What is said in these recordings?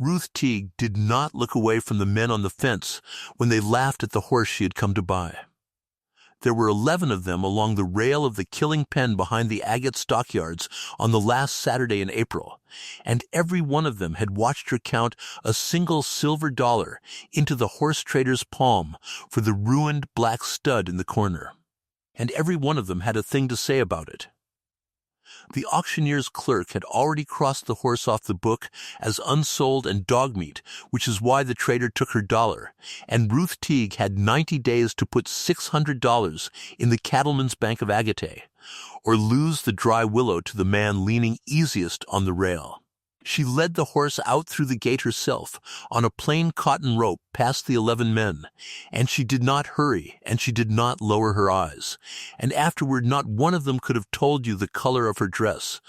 Ruth Teague did not look away from the men on the fence when they laughed at the horse she had come to buy. There were 11 of them along the rail of the killing pen behind the agate stockyards on the last Saturday in April, and every one of them had watched her count a single silver dollar into the horse trader's palm for the ruined black stud in the corner. And every one of them had a thing to say about it. The auctioneer's clerk had already crossed the horse off the book as unsold and dog meat, which is why the trader took her dollar, and Ruth Teague had 90 days to put $600 in the Cattleman's Bank of Agate, or lose the dry willow to the man leaning easiest on the rail. She led the horse out through the gate herself, on a plain cotton rope past the 11 men, and she did not hurry, and she did not lower her eyes, and afterward not one of them could have told you the color of her dress,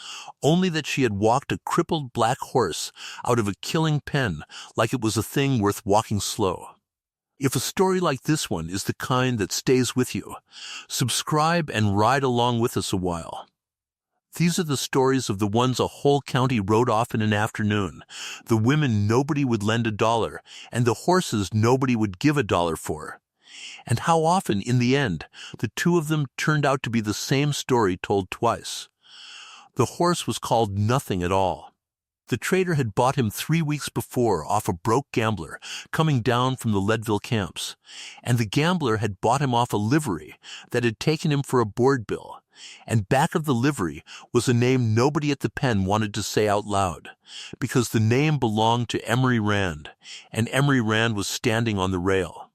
only that she had walked a crippled black horse out of a killing pen like it was a thing worth walking slow. If a story like this one is the kind that stays with you, subscribe and ride along with us a while. These are the stories of the ones a whole county rode off in an afternoon, the women nobody would lend $1, and the horses nobody would give $1 for. And how often, in the end, the two of them turned out to be the same story told twice. The horse was called nothing at all. The trader had bought him 3 weeks before off a broke gambler coming down from the Leadville camps, and the gambler had bought him off a livery that had taken him for a board bill. And back of the livery was a name nobody at the pen wanted to say out loud, because the name belonged to Emery Rand, and Emery Rand was standing on the rail.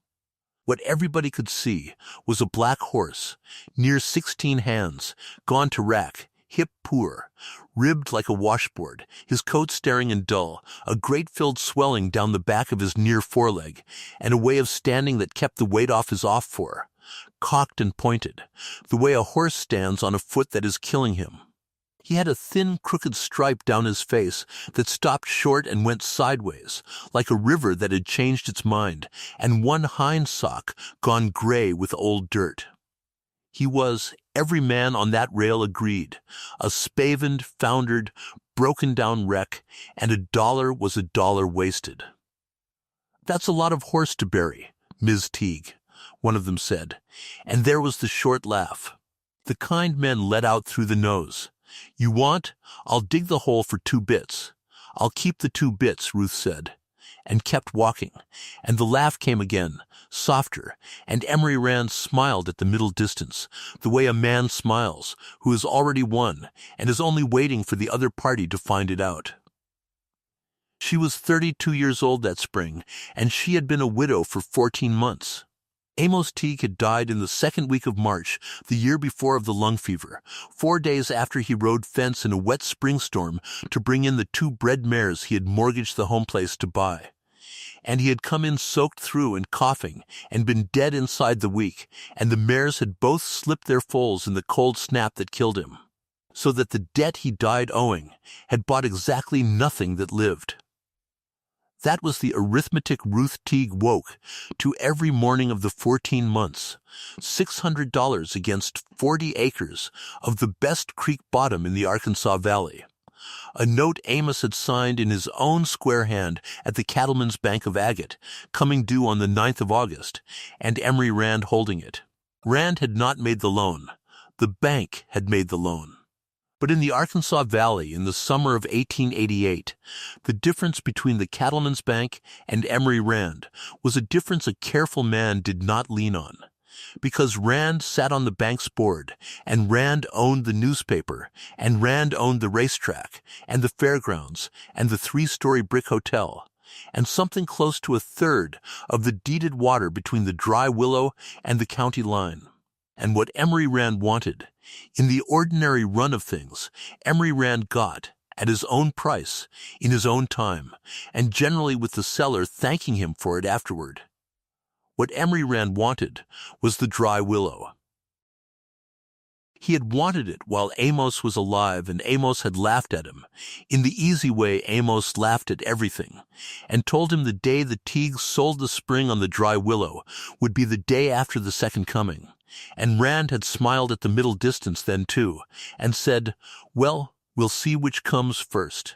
What everybody could see was a black horse, near 16 hands, gone to rack, hip poor, ribbed like a washboard, his coat staring and dull, a great filled swelling down the back of his near foreleg, and a way of standing that kept the weight off his off fore, cocked and pointed, the way a horse stands on a foot that is killing him. He had a thin, crooked stripe down his face that stopped short and went sideways, like a river that had changed its mind, and one hind sock gone gray with old dirt. He was, every man on that rail agreed, a spavined, foundered, broken-down wreck, and $1 was $1 wasted. "That's a lot of horse to bury, Ms. Teague," one of them said, and there was the short laugh. The kind men let out through the nose. "You want? I'll dig the hole for 2 bits. I'll keep the 2 bits, Ruth said, and kept walking, and the laugh came again, softer, and Emery Rand smiled at the middle distance, the way a man smiles who has already won and is only waiting for the other party to find it out. She was 32 years old that spring, and she had been a widow for 14 months. Amos Teague had died in the 2nd week of March, the year before of the lung fever, 4 days after he rode fence in a wet spring storm to bring in the 2 bred mares he had mortgaged the home place to buy. And he had come in soaked through and coughing, and been dead inside the week, and the mares had both slipped their foals in the cold snap that killed him, so that the debt he died owing had bought exactly nothing that lived. That was the arithmetic Ruth Teague woke to every morning of the 14 months, $600 against 40 acres of the best creek bottom in the Arkansas Valley. A note Amos had signed in his own square hand at the Cattleman's Bank of Agate, coming due on the 9th of August, and Emery Rand holding it. Rand had not made the loan. The bank had made the loan. But in the Arkansas Valley in the summer of 1888, the difference between the Cattleman's Bank and Emery Rand was a difference a careful man did not lean on, because Rand sat on the bank's board, and Rand owned the newspaper, and Rand owned the racetrack, and the fairgrounds, and the 3-story brick hotel, and something close to 1/3 of the deeded water between the dry willow and the county line. And what Emery Rand wanted, in the ordinary run of things, Emery Rand got, at his own price, in his own time, and generally with the seller thanking him for it afterward. What Emery Rand wanted was the dry willow. He had wanted it while Amos was alive, and Amos had laughed at him, in the easy way Amos laughed at everything, and told him the day the Teagues sold the spring on the dry willow would be the day after the second coming. And Rand had smiled at the middle distance then too, and said, "Well, we'll see which comes first."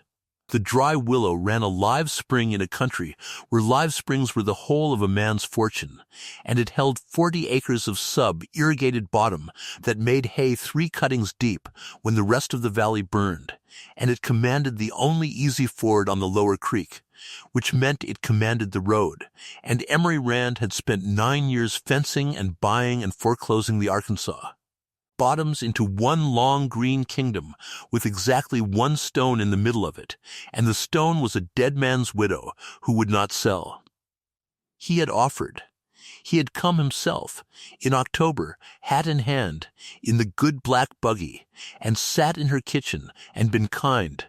The dry willow ran a live spring in a country where live springs were the whole of a man's fortune, and it held 40 acres of sub-irrigated bottom that made hay 3 cuttings deep when the rest of the valley burned, and it commanded the only easy ford on the lower creek, which meant it commanded the road, and Emory Rand had spent 9 years fencing and buying and foreclosing the Arkansas bottoms into one long green kingdom with exactly one stone in the middle of it, and the stone was a dead man's widow who would not sell. He had offered. He had come himself, in October, hat in hand, in the good black buggy, and sat in her kitchen and been kind.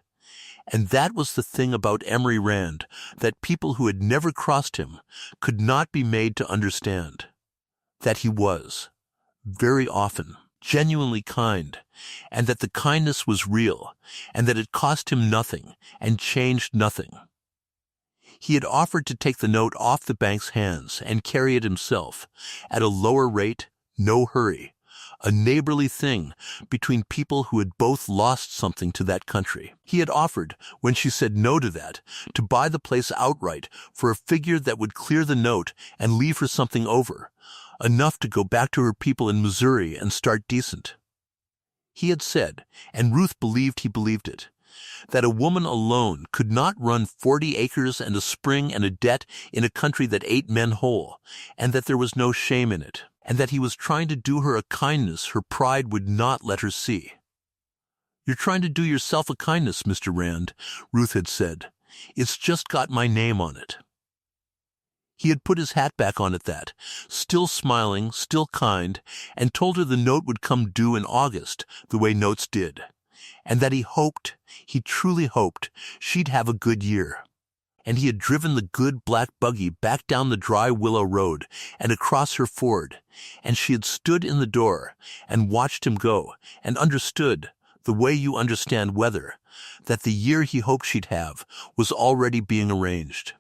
And that was the thing about Emory Rand that people who had never crossed him could not be made to understand. That he was, very often, genuinely kind, and that the kindness was real, and that it cost him nothing and changed nothing. He had offered to take the note off the bank's hands and carry it himself, at a lower rate, no hurry, a neighborly thing between people who had both lost something to that country. He had offered, when she said no to that, to buy the place outright for a figure that would clear the note and leave her something over, enough to go back to her people in Missouri and start decent. He had said, and Ruth believed he believed it, that a woman alone could not run 40 acres and a spring and a debt in a country that ate men whole, and that there was no shame in it, and that he was trying to do her a kindness her pride would not let her see. "You're trying to do yourself a kindness, Mr. Rand," Ruth had said. "It's just got my name on it." He had put his hat back on at that, still smiling, still kind, and told her the note would come due in August, the way notes did, and that he truly hoped, she'd have a good year. And he had driven the good black buggy back down the dry willow road and across her ford, and she had stood in the door and watched him go and understood, the way you understand weather, that the year he hoped she'd have was already being arranged.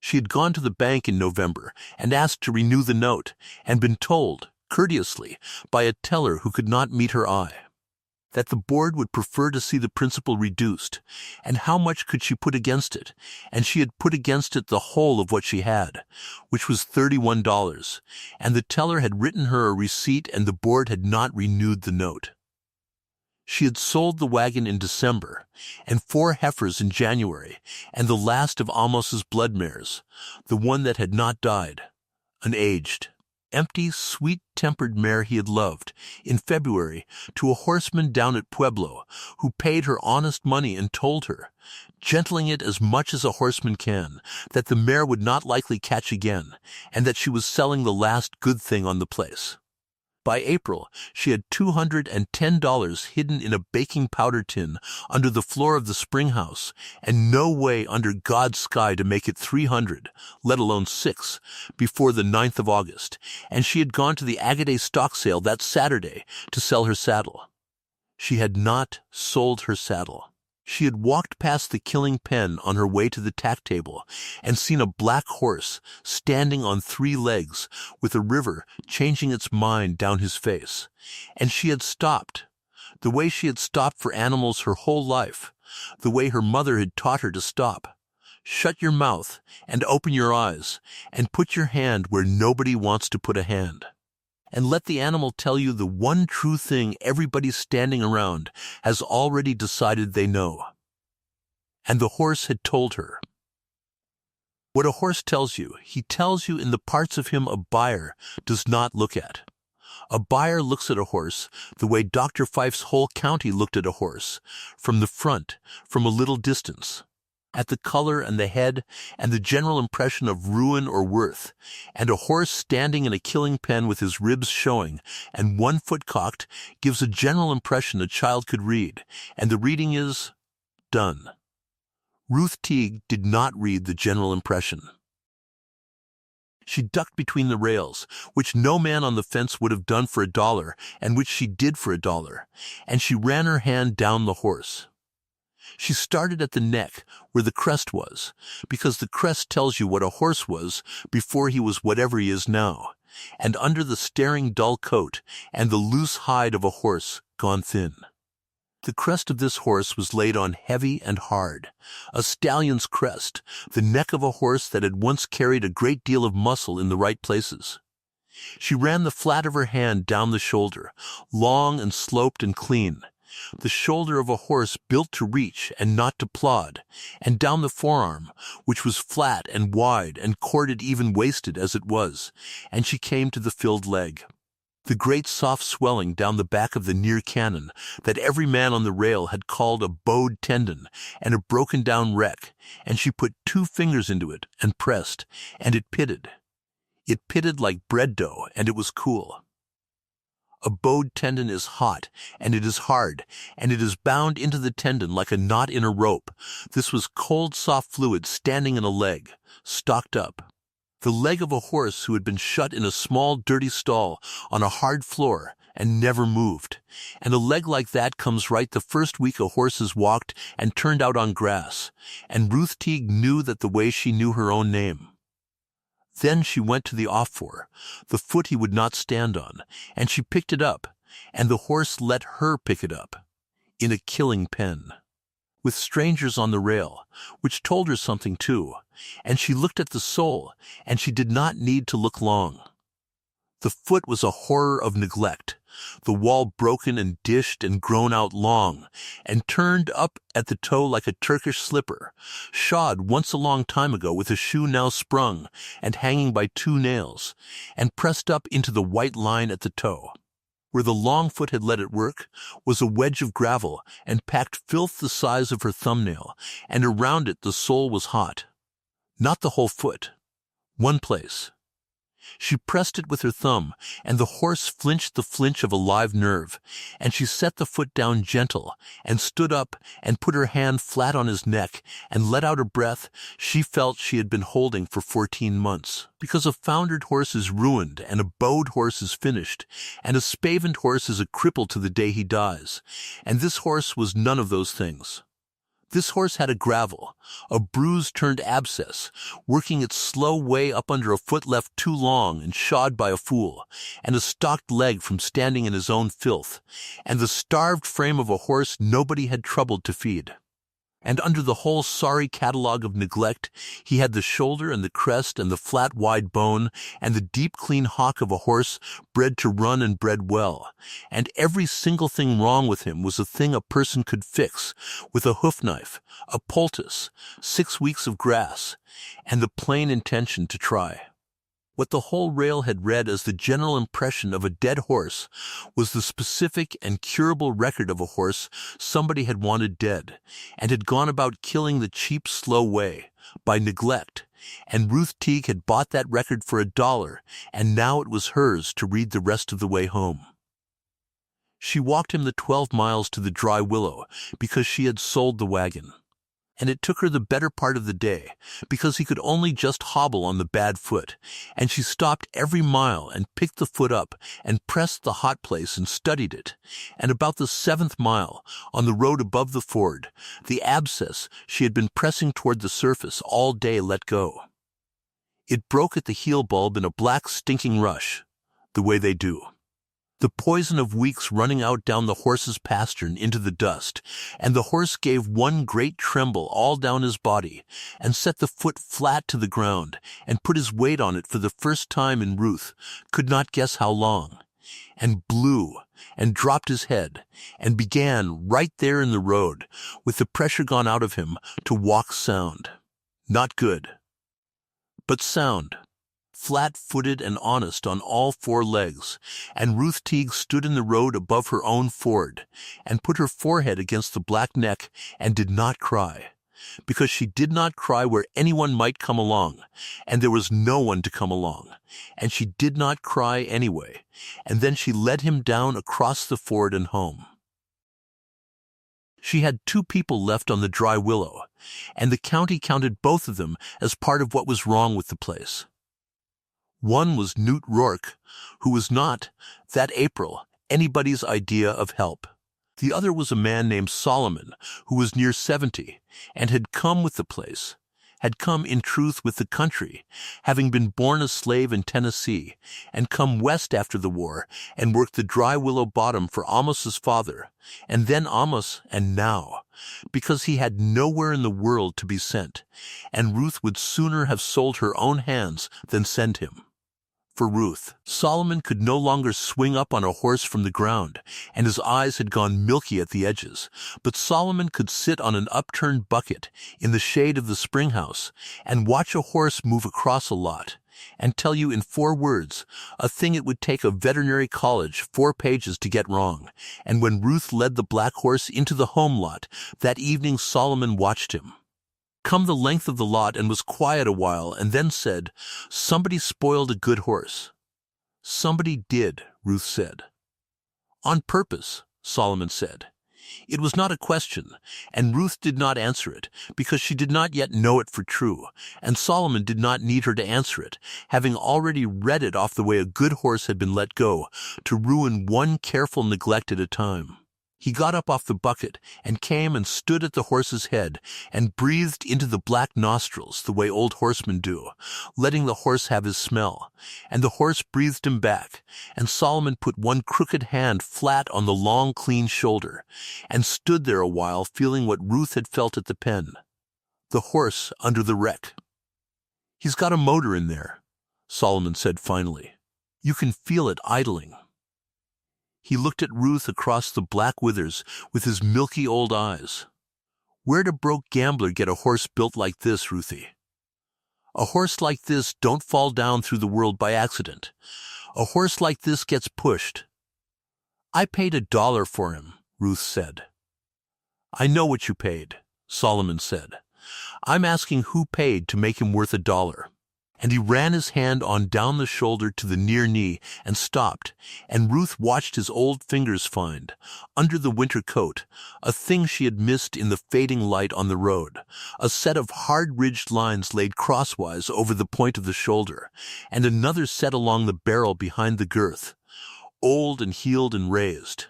She had gone to the bank in November and asked to renew the note, and been told, courteously, by a teller who could not meet her eye, that the board would prefer to see the principal reduced, and how much could she put against it, and she had put against it the whole of what she had, which was $31, and the teller had written her a receipt and the board had not renewed the note. She had sold the wagon in December, and 4 heifers in January, and the last of Amos's blood mares, the one that had not died, an aged, empty, sweet-tempered mare he had loved, in February, to a horseman down at Pueblo, who paid her honest money and told her, gentling it as much as a horseman can, that the mare would not likely catch again, and that she was selling the last good thing on the place. By April, she had $210 hidden in a baking powder tin under the floor of the spring house, and no way under God's sky to make it 300, let alone 6, before the 9th of August, and she had gone to the Agaday stock sale that Saturday to sell her saddle. She had not sold her saddle. She had walked past the killing pen on her way to the tack table and seen a black horse standing on 3 legs with a river changing its mind down his face. And she had stopped, the way she had stopped for animals her whole life, the way her mother had taught her to stop. Shut your mouth and open your eyes and put your hand where nobody wants to put a hand. And let the animal tell you the one true thing everybody standing around has already decided they know. And the horse had told her. What a horse tells you, he tells you in the parts of him a buyer does not look at. A buyer looks at a horse the way Dr. Fife's whole county looked at a horse, from the front, from a little distance, at the color and the head and the general impression of ruin or worth, and a horse standing in a killing pen with his ribs showing and one foot cocked gives a general impression a child could read, and the reading is done. Ruth Teague did not read the general impression. She ducked between the rails, which no man on the fence would have done for $1, and which she did for $1, and she ran her hand down the horse. She started at the neck, where the crest was, because the crest tells you what a horse was before he was whatever he is now, and under the staring dull coat and the loose hide of a horse gone thin. The crest of this horse was laid on heavy and hard, a stallion's crest, the neck of a horse that had once carried a great deal of muscle in the right places. She ran the flat of her hand down the shoulder, long and sloped and clean, the shoulder of a horse built to reach and not to plod, and down the forearm, which was flat and wide and corded even-waisted as it was, and she came to the filled leg. The great soft swelling down the back of the near cannon that every man on the rail had called a bowed tendon and a broken-down wreck, and she put 2 fingers into it and pressed, and it pitted. It pitted like bread dough, and it was cool. A bowed tendon is hot, and it is hard, and it is bound into the tendon like a knot in a rope. This was cold, soft fluid standing in a leg, stocked up. The leg of a horse who had been shut in a small, dirty stall on a hard floor and never moved. And a leg like that comes right the first week a horse has walked and turned out on grass. And Ruth Teague knew that the way she knew her own name. Then she went to the off-fore, the foot he would not stand on, and she picked it up, and the horse let her pick it up, in a killing pen, with strangers on the rail, which told her something too, and she looked at the sole, and she did not need to look long. The foot was a horror of neglect, the wall broken and dished and grown out long, and turned up at the toe like a Turkish slipper, shod once a long time ago with a shoe now sprung and hanging by 2 nails, and pressed up into the white line at the toe. Where the long foot had let it work was a wedge of gravel and packed filth the size of her thumbnail, and around it the sole was hot. Not the whole foot. One place. She pressed it with her thumb, and the horse flinched the flinch of a live nerve, and she set the foot down gentle, and stood up, and put her hand flat on his neck, and let out a breath she felt she had been holding for 14 months. Because a foundered horse is ruined, and a bowed horse is finished, and a spavined horse is a cripple to the day he dies, and this horse was none of those things. This horse had a gravel, a bruise-turned abscess, working its slow way up under a foot left too long and shod by a fool, and a stocked leg from standing in his own filth, and the starved frame of a horse nobody had troubled to feed. And under the whole sorry catalogue of neglect, he had the shoulder and the crest and the flat wide bone and the deep clean hock of a horse bred to run and bred well, and every single thing wrong with him was a thing a person could fix with a hoof knife, a poultice, 6 weeks of grass, and the plain intention to try. What the whole rail had read as the general impression of a dead horse was the specific and curable record of a horse somebody had wanted dead, and had gone about killing the cheap, slow way, by neglect, and Ruth Teague had bought that record for $1, and now it was hers to read the rest of the way home. She walked him the 12 miles to the Dry Willow because she had sold the wagon. And it took her the better part of the day, because he could only just hobble on the bad foot, and she stopped every mile and picked the foot up and pressed the hot place and studied it, and about the 7th mile, on the road above the ford, the abscess she had been pressing toward the surface all day let go. It broke at the heel bulb in a black stinking rush, the way they do. The poison of weeks running out down the horse's pastern into the dust, and the horse gave one great tremble all down his body, and set the foot flat to the ground, and put his weight on it for the first time in Ruth, could not guess how long, and blew, and dropped his head, and began, right there in the road, with the pressure gone out of him, to walk sound. Not good, but sound. Flat-footed and honest on all 4 legs, and Ruth Teague stood in the road above her own ford, and put her forehead against the black neck, and did not cry, because she did not cry where anyone might come along, and there was no one to come along, and she did not cry anyway, and then she led him down across the ford and home. She had 2 people left on the Dry Willow, and the county counted both of them as part of what was wrong with the place. One was Newt Rourke, who was not, that April, anybody's idea of help. The other was a man named Solomon, who was near 70, and had come with the place, had come in truth with the country, having been born a slave in Tennessee, and come west after the war, and worked the dry willow bottom for Amos's father, and then Amos, and now, because he had nowhere in the world to be sent, and Ruth would sooner have sold her own hands than send him. For Ruth, Solomon could no longer swing up on a horse from the ground, and his eyes had gone milky at the edges, but Solomon could sit on an upturned bucket in the shade of the spring house and watch a horse move across a lot, and tell you in 4 words, a thing it would take a veterinary college 4 pages to get wrong. And when Ruth led the black horse into the home lot, that evening Solomon watched him come the length of the lot and was quiet a while, and then said, "Somebody spoiled a good horse." "Somebody did," Ruth said. "On purpose," Solomon said. It was not a question, and Ruth did not answer it, because she did not yet know it for true, and Solomon did not need her to answer it, having already read it off the way a good horse had been let go, to ruin one careful neglect at a time. He got up off the bucket and came and stood at the horse's head and breathed into the black nostrils the way old horsemen do, letting the horse have his smell. And the horse breathed him back, and Solomon put one crooked hand flat on the long, clean shoulder and stood there a while feeling what Ruth had felt at the pen. The horse under the wreck. "He's got a motor in there," Solomon said finally. "You can feel it idling." He looked at Ruth across the black withers with his milky old eyes. "Where'd a broke gambler get a horse built like this, Ruthie? A horse like this don't fall down through the world by accident. A horse like this gets pushed." "I paid $1 for him," Ruth said. "I know what you paid," Solomon said. "I'm asking who paid to make him worth $1. And he ran his hand on down the shoulder to the near knee and stopped, and Ruth watched his old fingers find, under the winter coat, a thing she had missed in the fading light on the road, a set of hard-ridged lines laid crosswise over the point of the shoulder, and another set along the barrel behind the girth, old and healed and raised.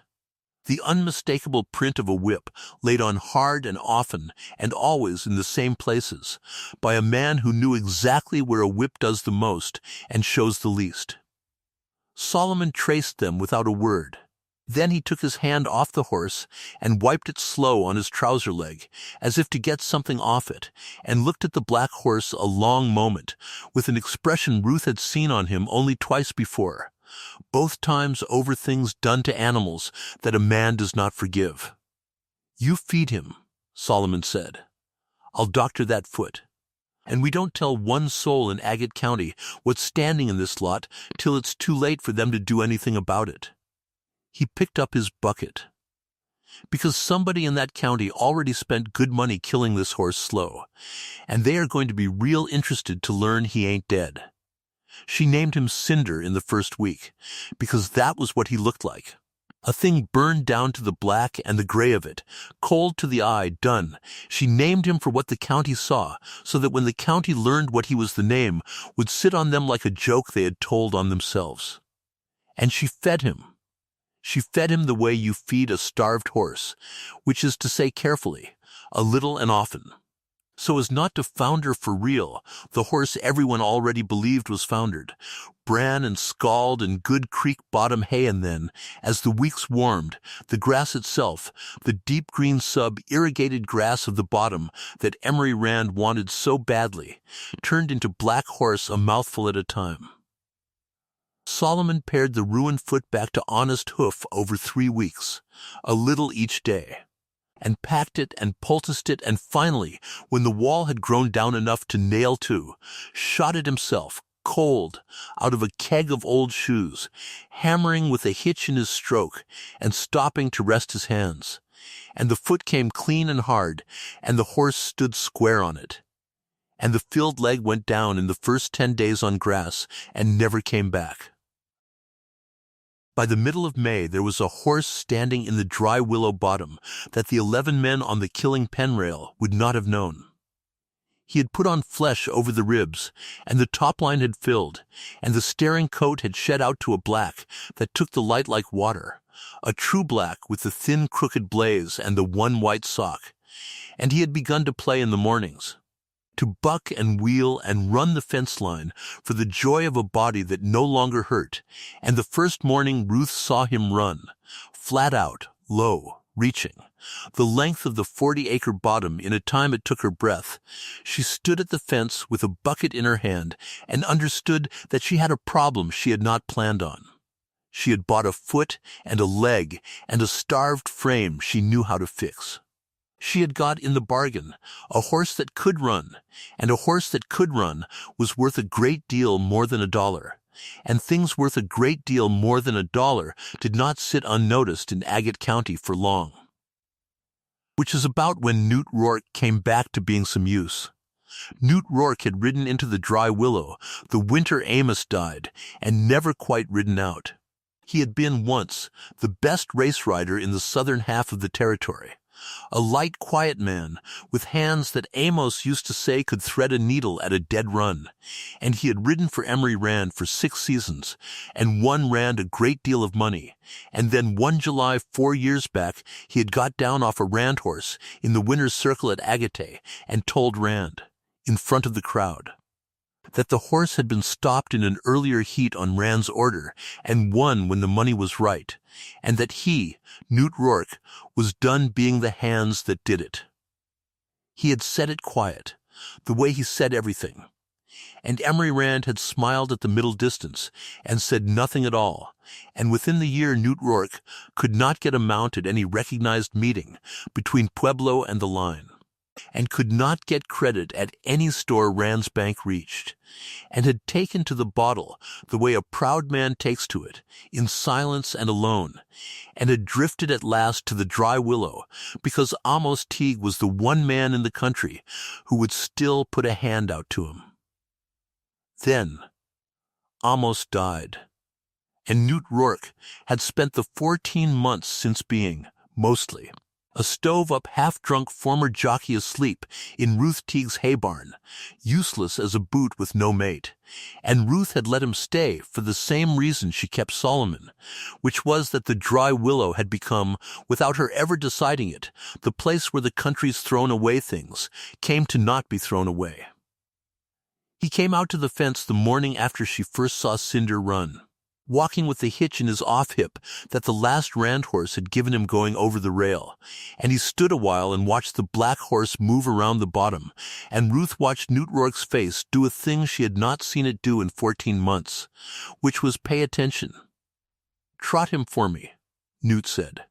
The unmistakable print of a whip laid on hard and often and always in the same places, by a man who knew exactly where a whip does the most and shows the least. Solomon traced them without a word. Then he took his hand off the horse and wiped it slow on his trouser leg, as if to get something off it, and looked at the black horse a long moment, with an expression Ruth had seen on him only twice before, both times over things done to animals that a man does not forgive. "You feed him," Solomon said. "I'll doctor that foot. And we don't tell one soul in Agate County what's standing in this lot till it's too late for them to do anything about it." He picked up his bucket. "Because somebody in that county already spent good money killing this horse slow, and they are going to be real interested to learn he ain't dead. She named him Cinder in the first week, because that was what he looked like. A thing burned down to the black and the gray of it, cold to the eye, done. She named him for what the county saw, so that when the county learned what he was, the name would sit on them like a joke they had told on themselves. And she fed him. She fed him the way you feed a starved horse, which is to say carefully, a little and often, so as not to founder for real, the horse everyone already believed was foundered, bran and scald and good creek bottom hay, and then, as the weeks warmed, the grass itself, the deep green sub-irrigated grass of the bottom that Emery Rand wanted so badly, turned into black horse a mouthful at a time. Solomon pared the ruined foot back to honest hoof over 3 weeks, a little each day, and packed it and poulticed it, and finally, when the wall had grown down enough to nail to, shot it himself, cold, out of a keg of old shoes, hammering with a hitch in his stroke, and stopping to rest his hands. And the foot came clean and hard, and the horse stood square on it. And the filled leg went down in the first 10 days on grass, and never came back. By the middle of May there was a horse standing in the dry willow bottom that the 11 men on the killing pen rail would not have known. He had put on flesh over the ribs, and the top line had filled, and the staring coat had shed out to a black that took the light like water, a true black with the thin crooked blaze and the one white sock, and he had begun to play in the mornings. to buck and wheel and run the fence line for the joy of a body that no longer hurt, and the first morning Ruth saw him run, flat out, low, reaching, the length of the 40-acre bottom in a time it took her breath, she stood at the fence with a bucket in her hand and understood that she had a problem she had not planned on. She had bought a foot and a leg and a starved frame she knew how to fix. She had got in the bargain a horse that could run, and a horse that could run was worth a great deal more than $1, and things worth a great deal more than $1 did not sit unnoticed in Agate County for long. Which is about when Newt Rourke came back to being some use. Newt Rourke had ridden into the Dry Willow the winter Amos died, and never quite ridden out. He had been once the best race rider in the southern half of the territory, a light, quiet man with hands that Amos used to say could thread a needle at a dead run, and he had ridden for Emory Rand for 6 seasons and won Rand a great deal of money, and then one July 4 years back he had got down off a Rand horse in the winner's circle at Agate and told Rand, in front of the crowd, that the horse had been stopped in an earlier heat on Rand's order and won when the money was right, and that he, Newt Rourke, was done being the hands that did it. He had said it quiet, the way he said everything, and Emory Rand had smiled at the middle distance and said nothing at all, and within the year Newt Rourke could not get a mount at any recognized meeting between Pueblo and the line, and could not get credit at any store Rand's bank reached, and had taken to the bottle the way a proud man takes to it, in silence and alone, and had drifted at last to the Dry Willow because Amos Teague was the one man in the country who would still put a hand out to him. Then Amos died, and Newt Rourke had spent the 14 months since being, mostly, a stove-up, half-drunk former jockey asleep in Ruth Teague's hay barn, useless as a boot with no mate, and Ruth had let him stay for the same reason she kept Solomon, which was that the Dry Willow had become, without her ever deciding it, the place where the country's thrown-away things came to not be thrown away. He came out to the fence the morning after she first saw Cinder run, walking with the hitch in his off-hip that the last Rand horse had given him going over the rail, and he stood a while and watched the black horse move around the bottom, and Ruth watched Newt Rourke's face do a thing she had not seen it do in 14 months, which was pay attention. "Trot him for me," Newt said.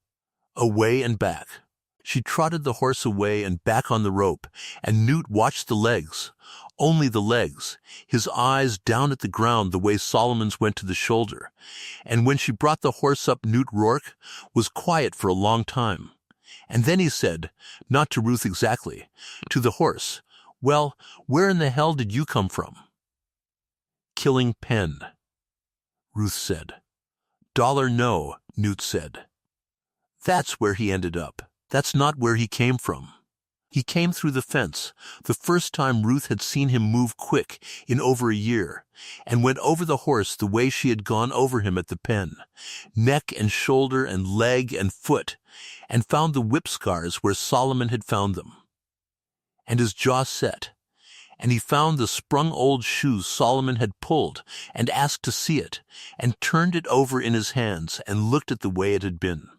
Away and back. She trotted the horse away and back on the rope, and Newt watched the legs, only the legs, his eyes down at the ground the way Solomon's went to the shoulder, and when she brought the horse up Newt Rourke was quiet for a long time, and then he said, not to Ruth exactly, to the horse, "Well, where in the hell did you come from?" "Killing Penn," Ruth said. "Dollar no," Newt said. "That's where he ended up. That's not where he came from. He came through the fence, the first time Ruth had seen him move quick in over a year, and went over the horse the way she had gone over him at the pen, neck and shoulder and leg and foot, and found the whip scars where Solomon had found them. And his jaw set, and he found the sprung old shoes Solomon had pulled and asked to see it, and turned it over in his hands and looked at the way it had been.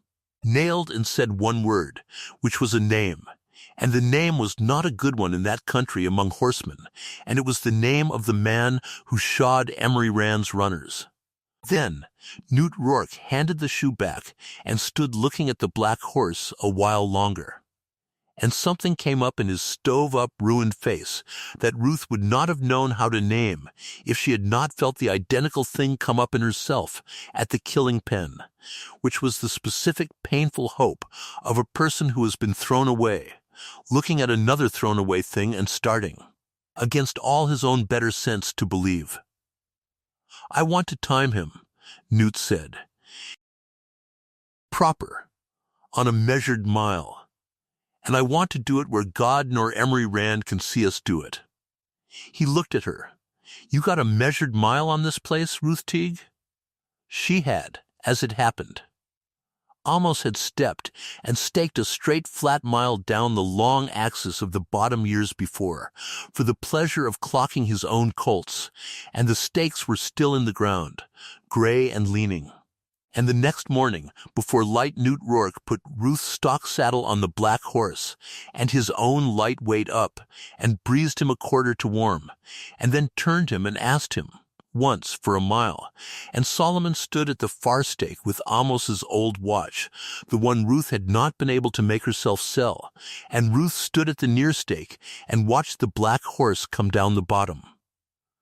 Nailed and said one word, which was a name, and the name was not a good one in that country among horsemen, and it was the name of the man who shod Emory Rand's runners. Then Newt Rourke handed the shoe back and stood looking at the black horse a while longer. And something came up in his stove-up, ruined face that Ruth would not have known how to name if she had not felt the identical thing come up in herself at the killing pen, which was the specific, painful hope of a person who has been thrown away, looking at another thrown-away thing and starting, against all his own better sense, to believe. "I want to time him," Newt said. "Proper, on a measured mile. And I want to do it where God nor Emory Rand can see us do it." He looked at her. "You got a measured mile on this place, Ruth Teague?" She had, as it happened. Amos had stepped and staked a straight flat mile down the long axis of the bottom years before, for the pleasure of clocking his own colts, and the stakes were still in the ground, gray and leaning. And the next morning, before light Newt Rourke put Ruth's stock saddle on the black horse, and his own light weight up, and breezed him a quarter to warm, and then turned him and asked him, once for a mile, and Solomon stood at the far stake with Amos's old watch, the one Ruth had not been able to make herself sell, and Ruth stood at the near stake and watched the black horse come down the bottom.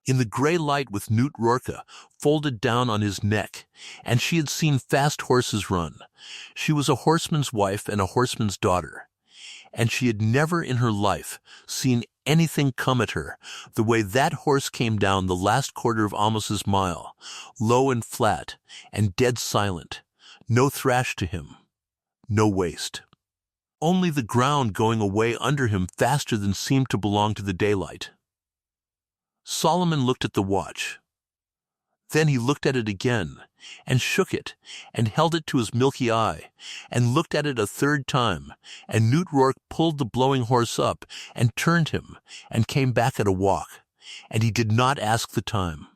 In the gray light with Newt Rourke folded down on his neck, and she had seen fast horses run. She was a horseman's wife and a horseman's daughter, and she had never in her life seen anything come at her the way that horse came down the last quarter of Amos's mile, low and flat and dead silent, no thrash to him, no waste. Only the ground going away under him faster than seemed to belong to the daylight. Solomon looked at the watch. Then he looked at it again, and shook it, and held it to his milky eye, and looked at it a third time, and Newt Rourke pulled the blowing horse up, and turned him, and came back at a walk, and he did not ask the time.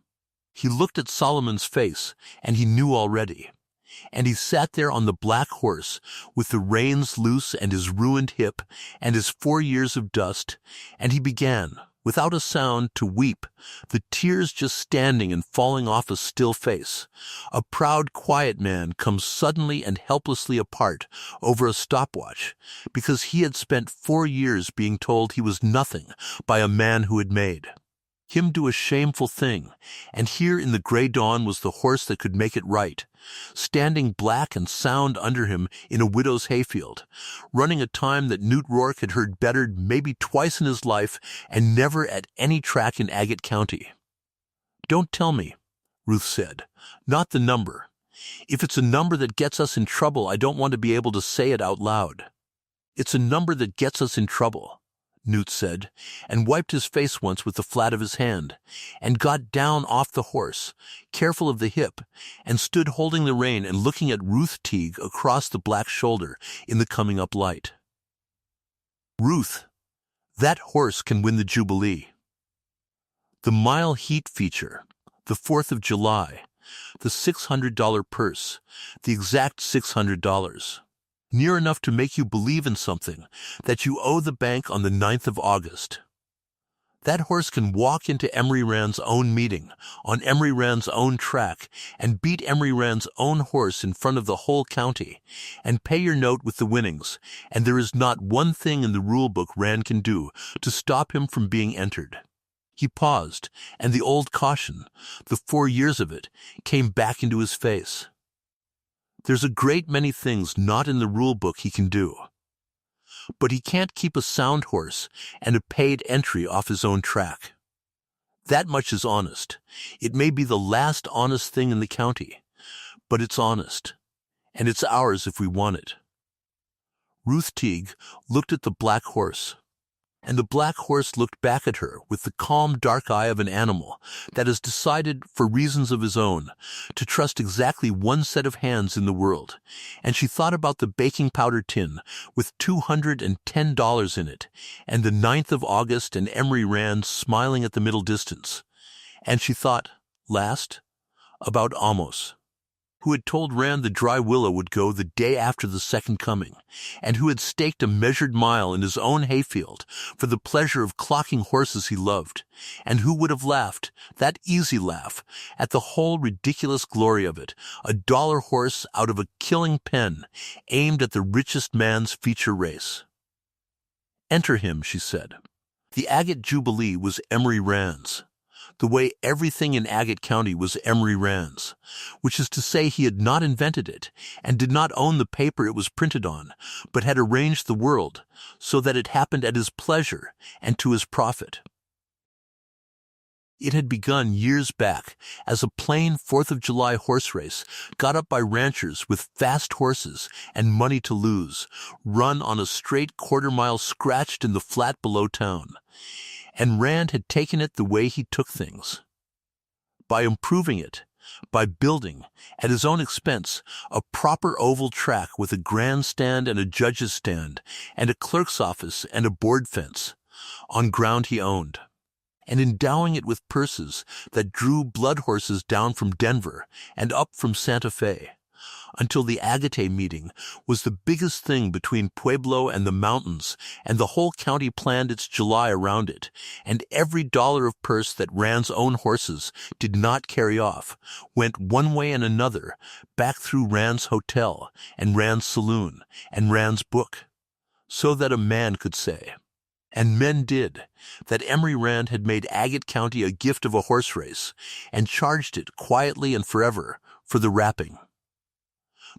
He looked at Solomon's face, and he knew already. And he sat there on the black horse, with the reins loose and his ruined hip, and his 4 years of dust, and he began, without a sound, to weep, the tears just standing and falling off a still face. A proud, quiet man comes suddenly and helplessly apart over a stopwatch, because he had spent 4 years being told he was nothing by a man who had made him do a shameful thing, and here in the gray dawn was the horse that could make it right, standing black and sound under him in a widow's hayfield, running a time that Newt Rourke had heard bettered maybe twice in his life and never at any track in Agate County. "Don't tell me," Ruth said. "Not the number. If it's a number that gets us in trouble, I don't want to be able to say it out loud." "It's a number that gets us in trouble," Newt said, and wiped his face once with the flat of his hand, and got down off the horse, careful of the hip, and stood holding the rein and looking at Ruth Teague across the black shoulder in the coming up light. "Ruth, that horse can win the Jubilee. The mile heat feature, the 4th of July, the $600 purse, the exact $600. Near enough to make you believe in something that you owe the bank on the 9th of August. That horse can walk into Emery Rand's own meeting, on Emery Rand's own track, and beat Emery Rand's own horse in front of the whole county, and pay your note with the winnings, and there is not one thing in the rule book Rand can do to stop him from being entered." He paused, and the old caution, the 4 years of it, came back into his face. "There's a great many things not in the rule book he can do. But he can't keep a sound horse and a paid entry off his own track. That much is honest. It may be the last honest thing in the county, but it's honest, and it's ours if we want it." Ruth Teague looked at the black horse, and the black horse looked back at her with the calm dark eye of an animal that has decided, for reasons of his own, to trust exactly one set of hands in the world, and she thought about the baking powder tin with $210 in it, and the 9th of August and Emery Rand smiling at the middle distance, and she thought, last, about Amos, who had told Rand the dry willow would go the day after the second coming, and who had staked a measured mile in his own hayfield for the pleasure of clocking horses he loved, and who would have laughed, that easy laugh, at the whole ridiculous glory of it, a dollar horse out of a killing pen aimed at the richest man's feature race. "Enter him," she said. The Agate Jubilee was Emery Rand's, the way everything in Agate County was Emery Rand's, which is to say he had not invented it, and did not own the paper it was printed on, but had arranged the world so that it happened at his pleasure and to his profit. It had begun years back as a plain 4th of July horse race got up by ranchers with fast horses and money to lose, run on a straight quarter-mile scratched in the flat below town. And Rand had taken it the way he took things, by improving it, by building, at his own expense, a proper oval track with a grandstand and a judge's stand, and a clerk's office and a board fence, on ground he owned, and endowing it with purses that drew blood horses down from Denver and up from Santa Fe, until the Agate meeting was the biggest thing between Pueblo and the mountains, and the whole county planned its July around it, and every dollar of purse that Rand's own horses did not carry off went one way and another back through Rand's hotel and Rand's saloon and Rand's book, so that a man could say, and men did, that Emory Rand had made Agate County a gift of a horse race, and charged it quietly and forever for the wrapping.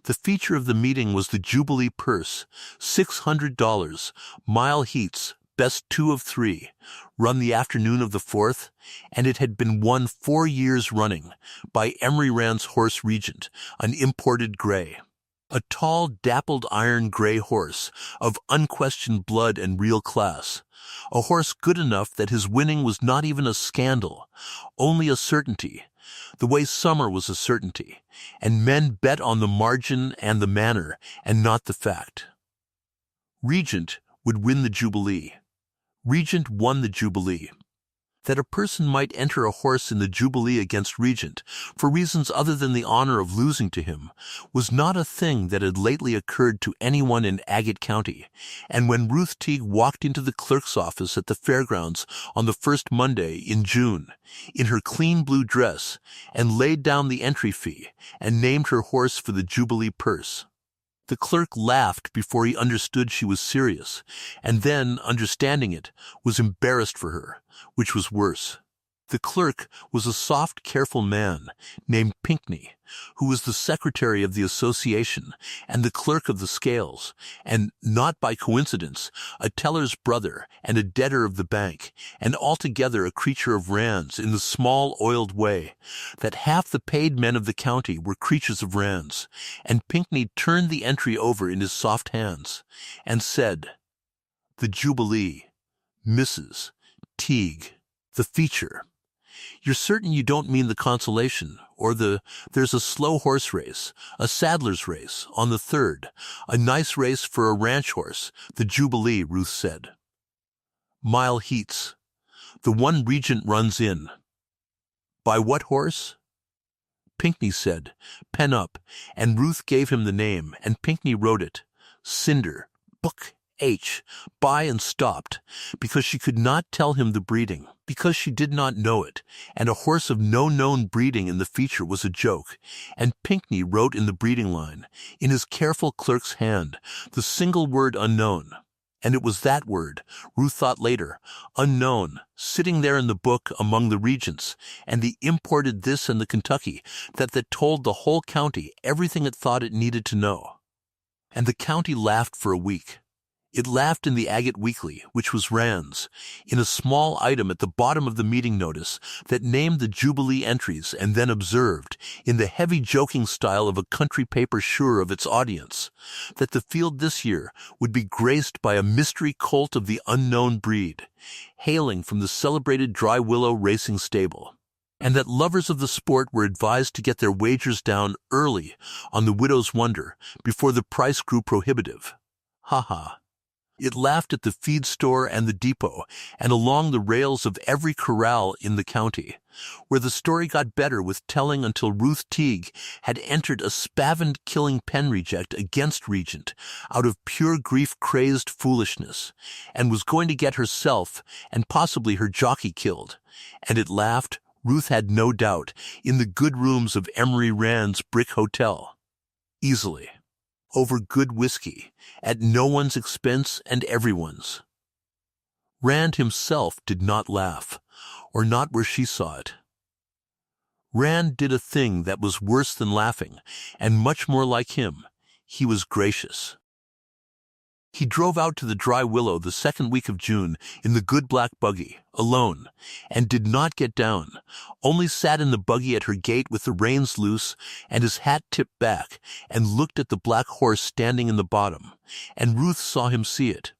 The feature of the meeting was the Jubilee purse, $600, mile heats, best 2 of 3, run the afternoon of the 4th, and it had been won 4 years running by Emory Rand's horse Regent, an imported gray. A tall, dappled iron gray horse of unquestioned blood and real class, a horse good enough that his winning was not even a scandal, only a certainty, the way summer was a certainty, and men bet on the margin and the manner, and not the fact. Regent would win the Jubilee. Regent won the Jubilee. That a person might enter a horse in the Jubilee against Regent, for reasons other than the honor of losing to him, was not a thing that had lately occurred to anyone in Agate County, and when Ruth Teague walked into the clerk's office at the fairgrounds on the first Monday in June, in her clean blue dress, and laid down the entry fee, and named her horse for the Jubilee purse, the clerk laughed before he understood she was serious, and then, understanding it, was embarrassed for her, which was worse. The clerk was a soft, careful man named Pinckney, who was the secretary of the association and the clerk of the scales, and, not by coincidence, a teller's brother and a debtor of the bank, and altogether a creature of Rand's in the small, oiled way that half the paid men of the county were creatures of Rand's, and Pinckney turned the entry over in his soft hands, and said, "The Jubilee, Mrs. Teague, the feature. You're certain you don't mean the consolation, or there's a slow horse race, a saddler's race, on the 3rd, a nice race for a ranch horse, the Jubilee," Ruth said. "Mile heats. The one Regent runs in." "By what horse?" Pinckney said, "Pen up," and Ruth gave him the name, and Pinckney wrote it, Cinder, Book H, by, and stopped, because she could not tell him the breeding, because she did not know it, and a horse of no known breeding in the feature was a joke, and Pinckney wrote in the breeding line, in his careful clerk's hand, the single word unknown, and it was that word, Ruth thought later, unknown, sitting there in the book among the Regents, and the imported this and the Kentucky, that told the whole county everything it thought it needed to know. And the county laughed for a week. It laughed in the Agate Weekly, which was Rand's, in a small item at the bottom of the meeting notice that named the Jubilee entries, and then observed, in the heavy joking style of a country paper sure of its audience, that the field this year would be graced by a mystery colt of the unknown breed, hailing from the celebrated Dry Willow racing stable, and that lovers of the sport were advised to get their wagers down early on the Widow's Wonder before the price grew prohibitive. Ha ha. It laughed at the feed store and the depot, and along the rails of every corral in the county, where the story got better with telling until Ruth Teague had entered a spavined killing pen reject against Regent out of pure grief-crazed foolishness, and was going to get herself and possibly her jockey killed, and it laughed, Ruth had no doubt, in the good rooms of Emory Rand's brick hotel. Easily. Over good whiskey, at no one's expense and everyone's. Rand himself did not laugh, or not where she saw it. Rand did a thing that was worse than laughing, and much more like him. He was gracious. He drove out to the Dry Willow the second week of June in the good black buggy, alone, and did not get down, only sat in the buggy at her gate with the reins loose and his hat tipped back, and looked at the black horse standing in the bottom, and Ruth saw him see it,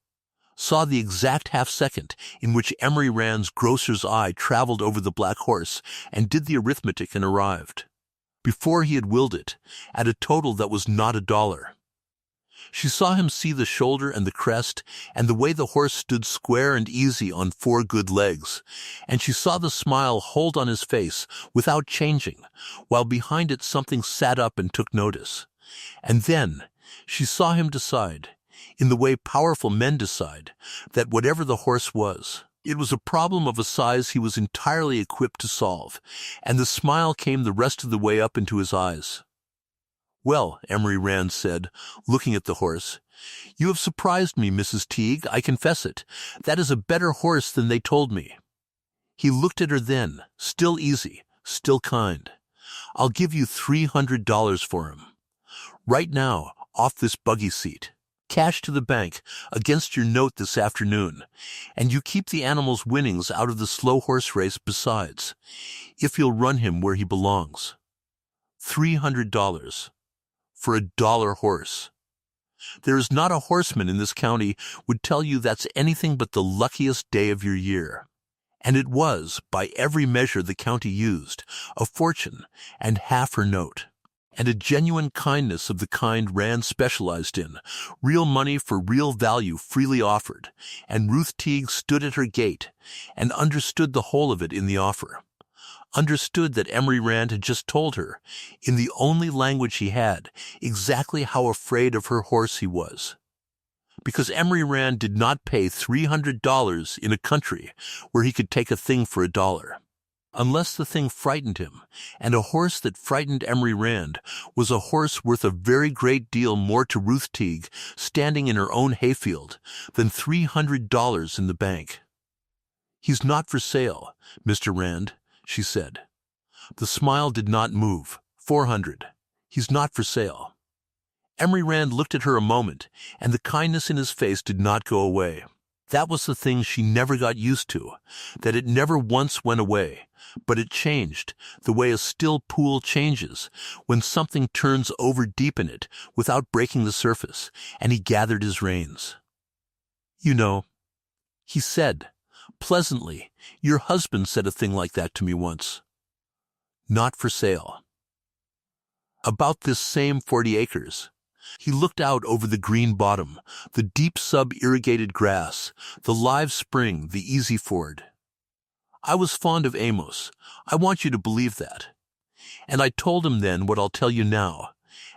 saw the exact half-second in which Emory Rand's grocer's eye traveled over the black horse and did the arithmetic and arrived. before he had willed it, at a total that was not $1. She saw him see the shoulder and the crest, and the way the horse stood square and easy on 4 good legs, and she saw the smile hold on his face without changing, while behind it something sat up and took notice. And then she saw him decide, in the way powerful men decide, that whatever the horse was, it was a problem of a size he was entirely equipped to solve, and the smile came the rest of the way up into his eyes. "Well," Emery Rand said, looking at the horse, "you have surprised me, Mrs. Teague, I confess it. That is a better horse than they told me." He looked at her then, still easy, still kind. "I'll give you $300 for him. Right now, off this buggy seat. Cash to the bank, against your note this afternoon, and you keep the animal's winnings out of the slow horse race besides, if you'll run him where he belongs. $300. For a $1 horse. There is not a horseman in this county would tell you that's anything but the luckiest day of your year." And it was, by every measure the county used, a fortune and half her note, and a genuine kindness of the kind Rand specialized in, real money for real value freely offered, and Ruth Teague stood at her gate and understood the whole of it in the offer. Understood that Emery Rand had just told her, in the only language he had, exactly how afraid of her horse he was. Because Emery Rand did not pay $300 in a country where he could take a thing for $1. Unless the thing frightened him, and a horse that frightened Emery Rand was a horse worth a very great deal more to Ruth Teague, standing in her own hayfield, than $300 in the bank. "He's not for sale, Mr. Rand," she said. The smile did not move. $400. He's not for sale. Emery Rand looked at her a moment, and the kindness in his face did not go away. That was the thing she never got used to, that it never once went away, but it changed, the way a still pool changes, when something turns over deep in it without breaking the surface, and he gathered his reins. "You know," he said, pleasantly, "your husband said a thing like that to me once. Not for sale. About this same 40 acres. He looked out over the green bottom, the deep sub-irrigated grass, the live spring, the easy ford. I was fond of Amos. I want you to believe that. And I told him then what I'll tell you now,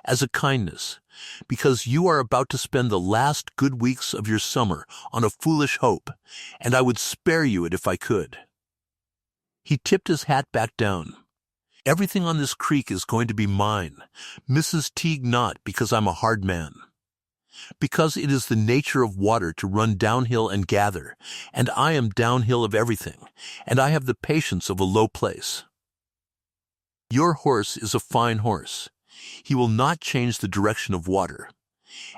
as a kindness, because you are about to spend the last good weeks of your summer on a foolish hope, and I would spare you it if I could." He tipped his hat back down. "Everything on this creek is going to be mine, Mrs. Teague, not because I'm a hard man. Because it is the nature of water to run downhill and gather, and I am downhill of everything, and I have the patience of a low place. Your horse is a fine horse. He will not change the direction of water."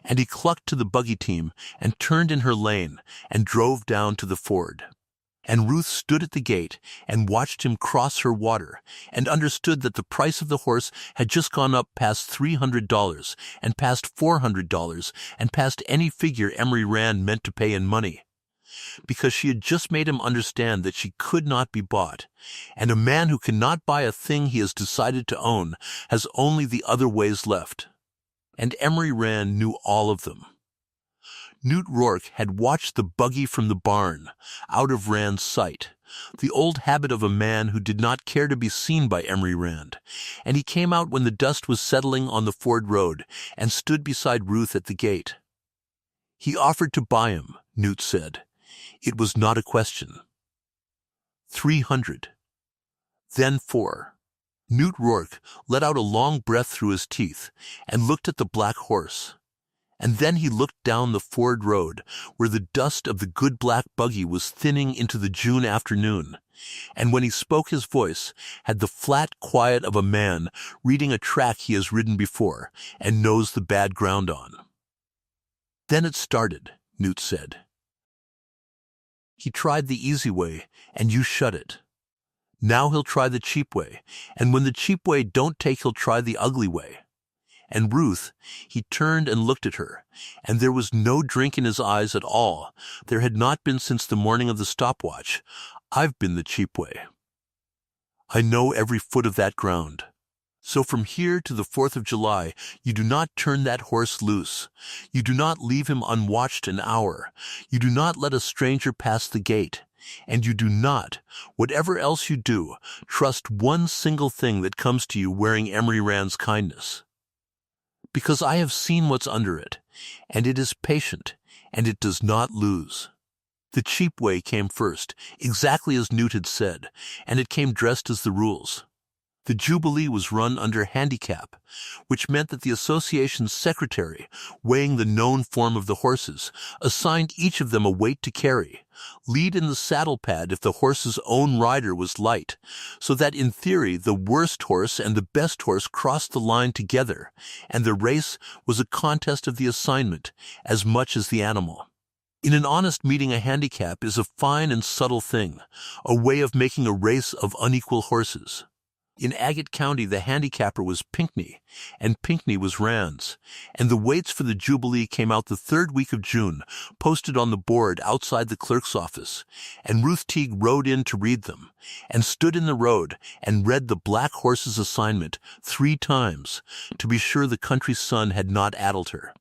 And he clucked to the buggy team and turned in her lane and drove down to the ford. And Ruth stood at the gate and watched him cross her water and understood that the price of the horse had just gone up past $300 and past $400 and past any figure Emery Rand meant to pay in money, because she had just made him understand that she could not be bought, and a man who cannot buy a thing he has decided to own has only the other ways left. And Emery Rand knew all of them. Newt Rourke had watched the buggy from the barn, out of Rand's sight, the old habit of a man who did not care to be seen by Emery Rand, and he came out when the dust was settling on the Ford road and stood beside Ruth at the gate. He offered to buy him, Newt said. It was not a question. 300. Then 4. Newt Rourke let out a long breath through his teeth and looked at the black horse. And then he looked down the Ford road, where the dust of the good black buggy was thinning into the June afternoon, and when he spoke his voice had the flat quiet of a man reading a track he has ridden before and knows the bad ground on. Then it started, Newt said. He tried the easy way, and you shut it. Now he'll try the cheap way, and when the cheap way don't take, he'll try the ugly way. And Ruth, he turned and looked at her, and there was no drink in his eyes at all. There had not been since the morning of the stopwatch. I've been the cheap way. I know every foot of that ground. So from here to the 4th of July, you do not turn that horse loose. You do not leave him unwatched an hour. You do not let a stranger pass the gate. And you do not, whatever else you do, trust one single thing that comes to you wearing Emery Rand's kindness. Because I have seen what's under it, and it is patient, and it does not lose. The cheap way came first, exactly as Newt had said, and it came dressed as the rules. The Jubilee was run under handicap, which meant that the association's secretary, weighing the known form of the horses, assigned each of them a weight to carry, lead in the saddle pad if the horse's own rider was light, so that in theory the worst horse and the best horse crossed the line together, and the race was a contest of the assignment as much as the animal. In an honest meeting, a handicap is a fine and subtle thing, a way of making a race of unequal horses. In Agate County, the handicapper was Pinckney, and Pinckney was Rand's, and the weights for the Jubilee came out the 3rd week of June, posted on the board outside the clerk's office, and Ruth Teague rode in to read them, and stood in the road and read the black horse's assignment 3 times, to be sure the country sun had not addled her.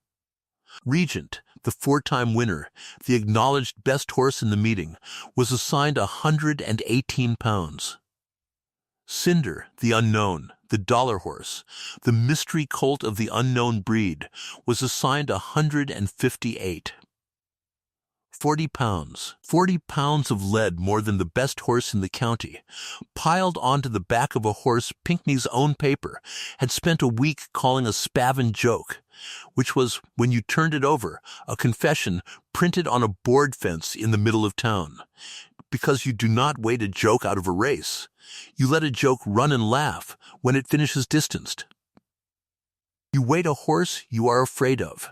Regent, the 4-time winner, the acknowledged best horse in the meeting, was assigned 118 pounds. Cinder, the unknown, the dollar horse, the mystery colt of the unknown breed, was assigned 158. 40 pounds. 40 pounds of lead, more than the best horse in the county, piled onto the back of a horse Pinckney's own paper had spent a week calling a spavin joke, which was, when you turned it over, a confession printed on a board fence in the middle of town. Because you do not wait a joke out of a race. You let a joke run and laugh when it finishes distanced. You wait a horse you are afraid of.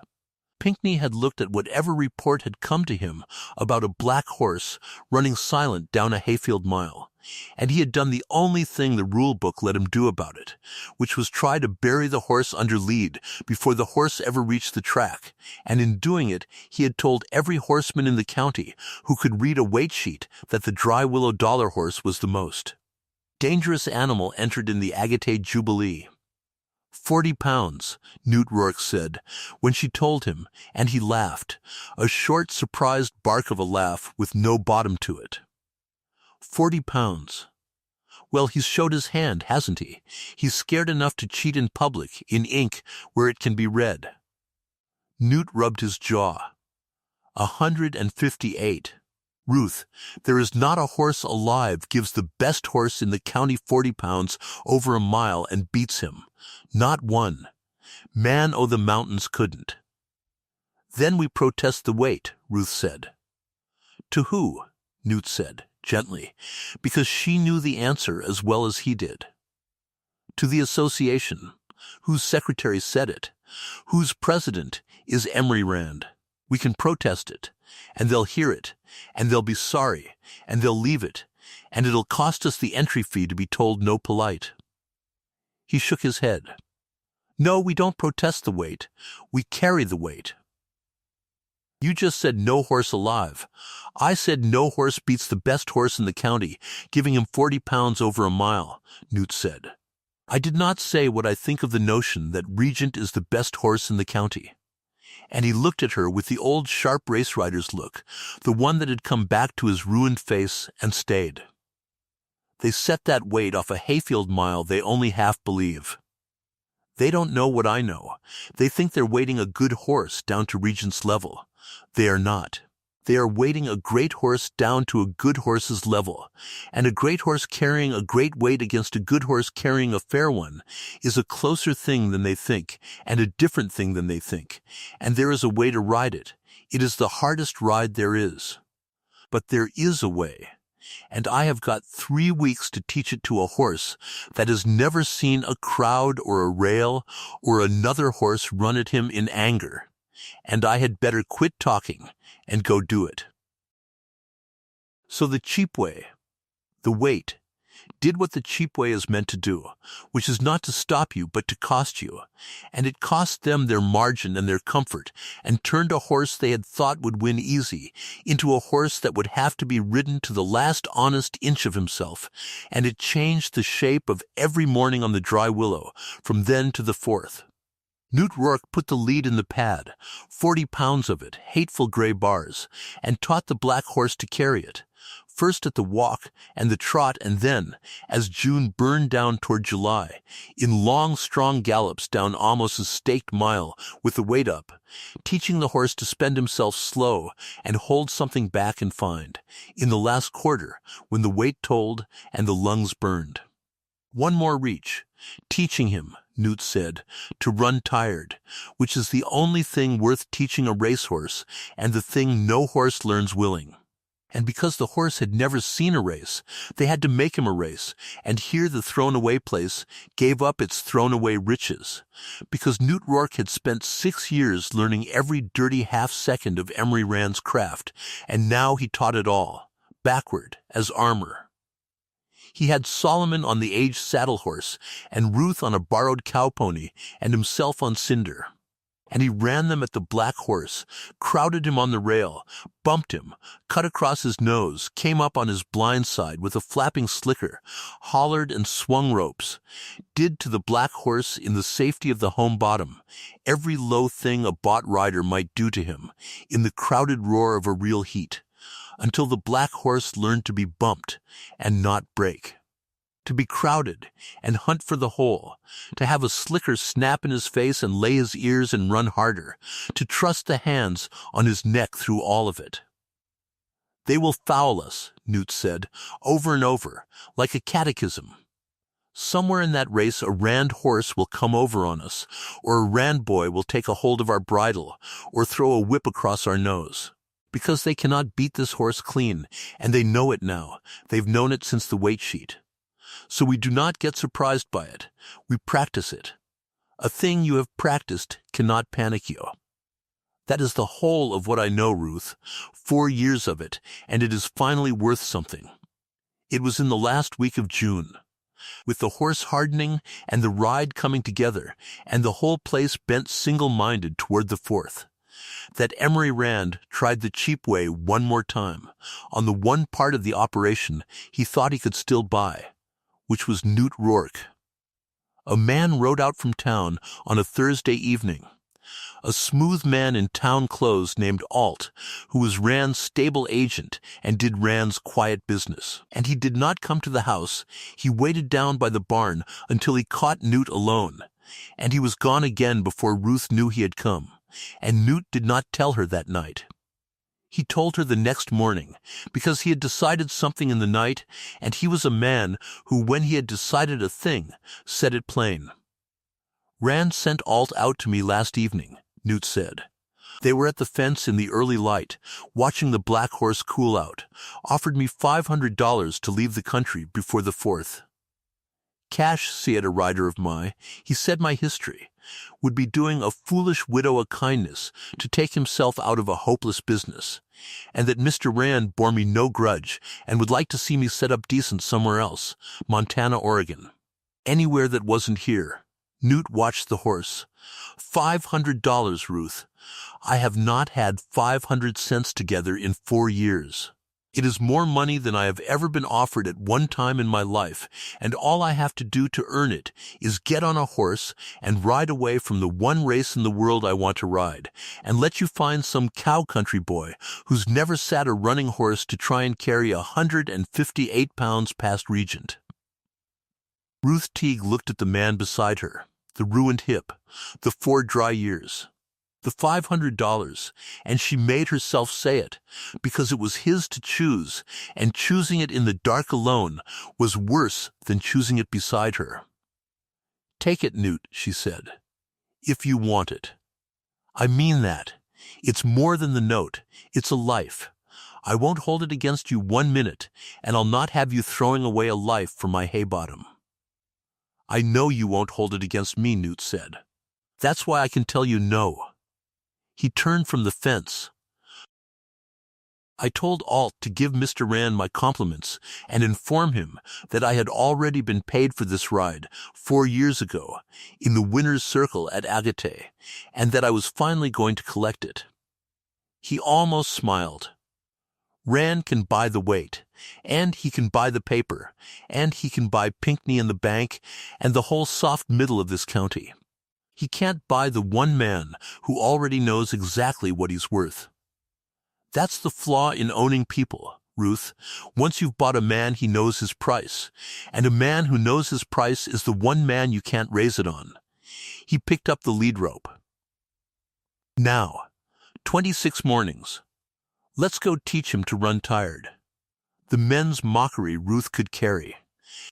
Pinckney had looked at whatever report had come to him about a black horse running silent down a hayfield mile, and he had done the only thing the rule book let him do about it, which was try to bury the horse under lead before the horse ever reached the track, and in doing it he had told every horseman in the county who could read a weight sheet that the Dry Willow Dollar Horse was the most dangerous animal entered in the Agate Jubilee. 40 pounds, Newt Rourke said, when she told him, and he laughed, a short, surprised bark of a laugh with no bottom to it. 40 pounds. Well, he's showed his hand, hasn't he? He's scared enough to cheat in public, in ink, where it can be read. Newt rubbed his jaw. 158. Ruth, there is not a horse alive gives the best horse in the county 40 pounds over a mile and beats him. Not one. Man o' the mountains couldn't. Then we protest the weight, Ruth said. To who? Newt said, gently, because she knew the answer as well as he did. To the association, whose secretary said it, whose president is Emery Rand. We can protest it, and they'll hear it, and they'll be sorry, and they'll leave it, and it'll cost us the entry fee to be told no polite. He shook his head. No, we don't protest the weight. We carry the weight. You just said no horse alive. I said no horse beats the best horse in the county, giving him 40 pounds over a mile, Newt said. I did not say what I think of the notion that Regent is the best horse in the county. And he looked at her with the old sharp race rider's look, the one that had come back to his ruined face, and stayed. They set that weight off a hayfield mile they only half believe. They don't know what I know. They think they're weighting a good horse down to Regent's level. They are not. They are weighting a great horse down to a good horse's level, and a great horse carrying a great weight against a good horse carrying a fair one is a closer thing than they think, and a different thing than they think, and there is a way to ride it. It is the hardest ride there is. But there is a way, and I have got 3 weeks to teach it to a horse that has never seen a crowd or a rail or another horse run at him in anger, and I had better quit talking and go do it. So the cheap way, the weight, did what the cheap way is meant to do, which is not to stop you but to cost you. And it cost them their margin and their comfort, and turned a horse they had thought would win easy into a horse that would have to be ridden to the last honest inch of himself, and it changed the shape of every morning on the dry willow, from then to the fourth. Newt Rourke put the lead in the pad, 40 pounds of it, hateful gray bars, and taught the black horse to carry it, first at the walk and the trot, and then, as June burned down toward July, in long, strong gallops down Amos's staked mile with the weight up, teaching the horse to spend himself slow and hold something back and find, in the last quarter, when the weight told and the lungs burned. One more reach, teaching him, Newt said, to run tired, which is the only thing worth teaching a racehorse and the thing no horse learns willing. And because the horse had never seen a race, they had to make him a race, and here the thrown-away place gave up its thrown-away riches. Because Newt Rourke had spent 6 years learning every dirty half-second of Emery Rand's craft, and now he taught it all, backward, as armor. He had Solomon on the aged saddle horse, and Ruth on a borrowed cow-pony, and himself on Cinder. And he ran them at the black horse, crowded him on the rail, bumped him, cut across his nose, came up on his blind side with a flapping slicker, hollered and swung ropes, did to the black horse in the safety of the home bottom every low thing a bought rider might do to him, in the crowded roar of a real heat, until the black horse learned to be bumped and not break. To be crowded and hunt for the hole, to have a slicker snap in his face and lay his ears and run harder, to trust the hands on his neck through all of it. They will foul us, Newt said, over and over, like a catechism. Somewhere in that race a Rand horse will come over on us, or a Rand boy will take a hold of our bridle, or throw a whip across our nose. Because they cannot beat this horse clean, and they know it now. They've known it since the weight sheet. So we do not get surprised by it. We practice it. A thing you have practiced cannot panic you. That is the whole of what I know, Ruth. 4 years of it, and it is finally worth something. It was in the last week of June. With the horse hardening and the ride coming together, and the whole place bent single-minded toward the fourth, that Emery Rand tried the cheap way one more time, on the one part of the operation he thought he could still buy, which was Newt Rourke. A man rode out from town on a Thursday evening, a smooth man in town clothes named Alt, who was Rand's stable agent and did Rand's quiet business. And he did not come to the house. He waited down by the barn until he caught Newt alone, and he was gone again before Ruth knew he had come. And Newt did not tell her that night. He told her the next morning, because he had decided something in the night, and he was a man who, when he had decided a thing, said it plain. Rand sent Alt out to me last evening, Newt said. They were at the fence in the early light, watching the black horse cool out, offered me $500 to leave the country before the 4th. Cash, said a rider of mine, he said my history, would be doing a foolish widow a kindness to take himself out of a hopeless business, and that Mr. Rand bore me no grudge and would like to see me set up decent somewhere else, Montana, Oregon. Anywhere that wasn't here. Newt watched the horse. $500, Ruth. I have not had 500 cents together in 4 years. It is more money than I have ever been offered at one time in my life, and all I have to do to earn it is get on a horse and ride away from the one race in the world I want to ride, and let you find some cow country boy who's never sat a running horse to try and carry 158 pounds past Regent. Ruth Teague looked at the man beside her, the ruined hip, the 4 dry years. The $500, and she made herself say it, because it was his to choose, and choosing it in the dark alone was worse than choosing it beside her. Take it, Newt, she said, if you want it. I mean that. It's more than the note. It's a life. I won't hold it against you 1 minute, and I'll not have you throwing away a life for my hay bottom. I know you won't hold it against me, Newt said. That's why I can tell you no. He turned from the fence. I told Alt to give Mr. Rand my compliments and inform him that I had already been paid for this ride 4 years ago in the winner's circle at Agate, and that I was finally going to collect it. He almost smiled. Rand can buy the weight, and he can buy the paper, and he can buy Pinckney and the bank and the whole soft middle of this county. He can't buy the one man who already knows exactly what he's worth. That's the flaw in owning people, Ruth. Once you've bought a man, he knows his price, and a man who knows his price is the one man you can't raise it on. He picked up the lead rope. Now, 26 mornings. Let's go teach him to run tired. The men's mockery Ruth could carry.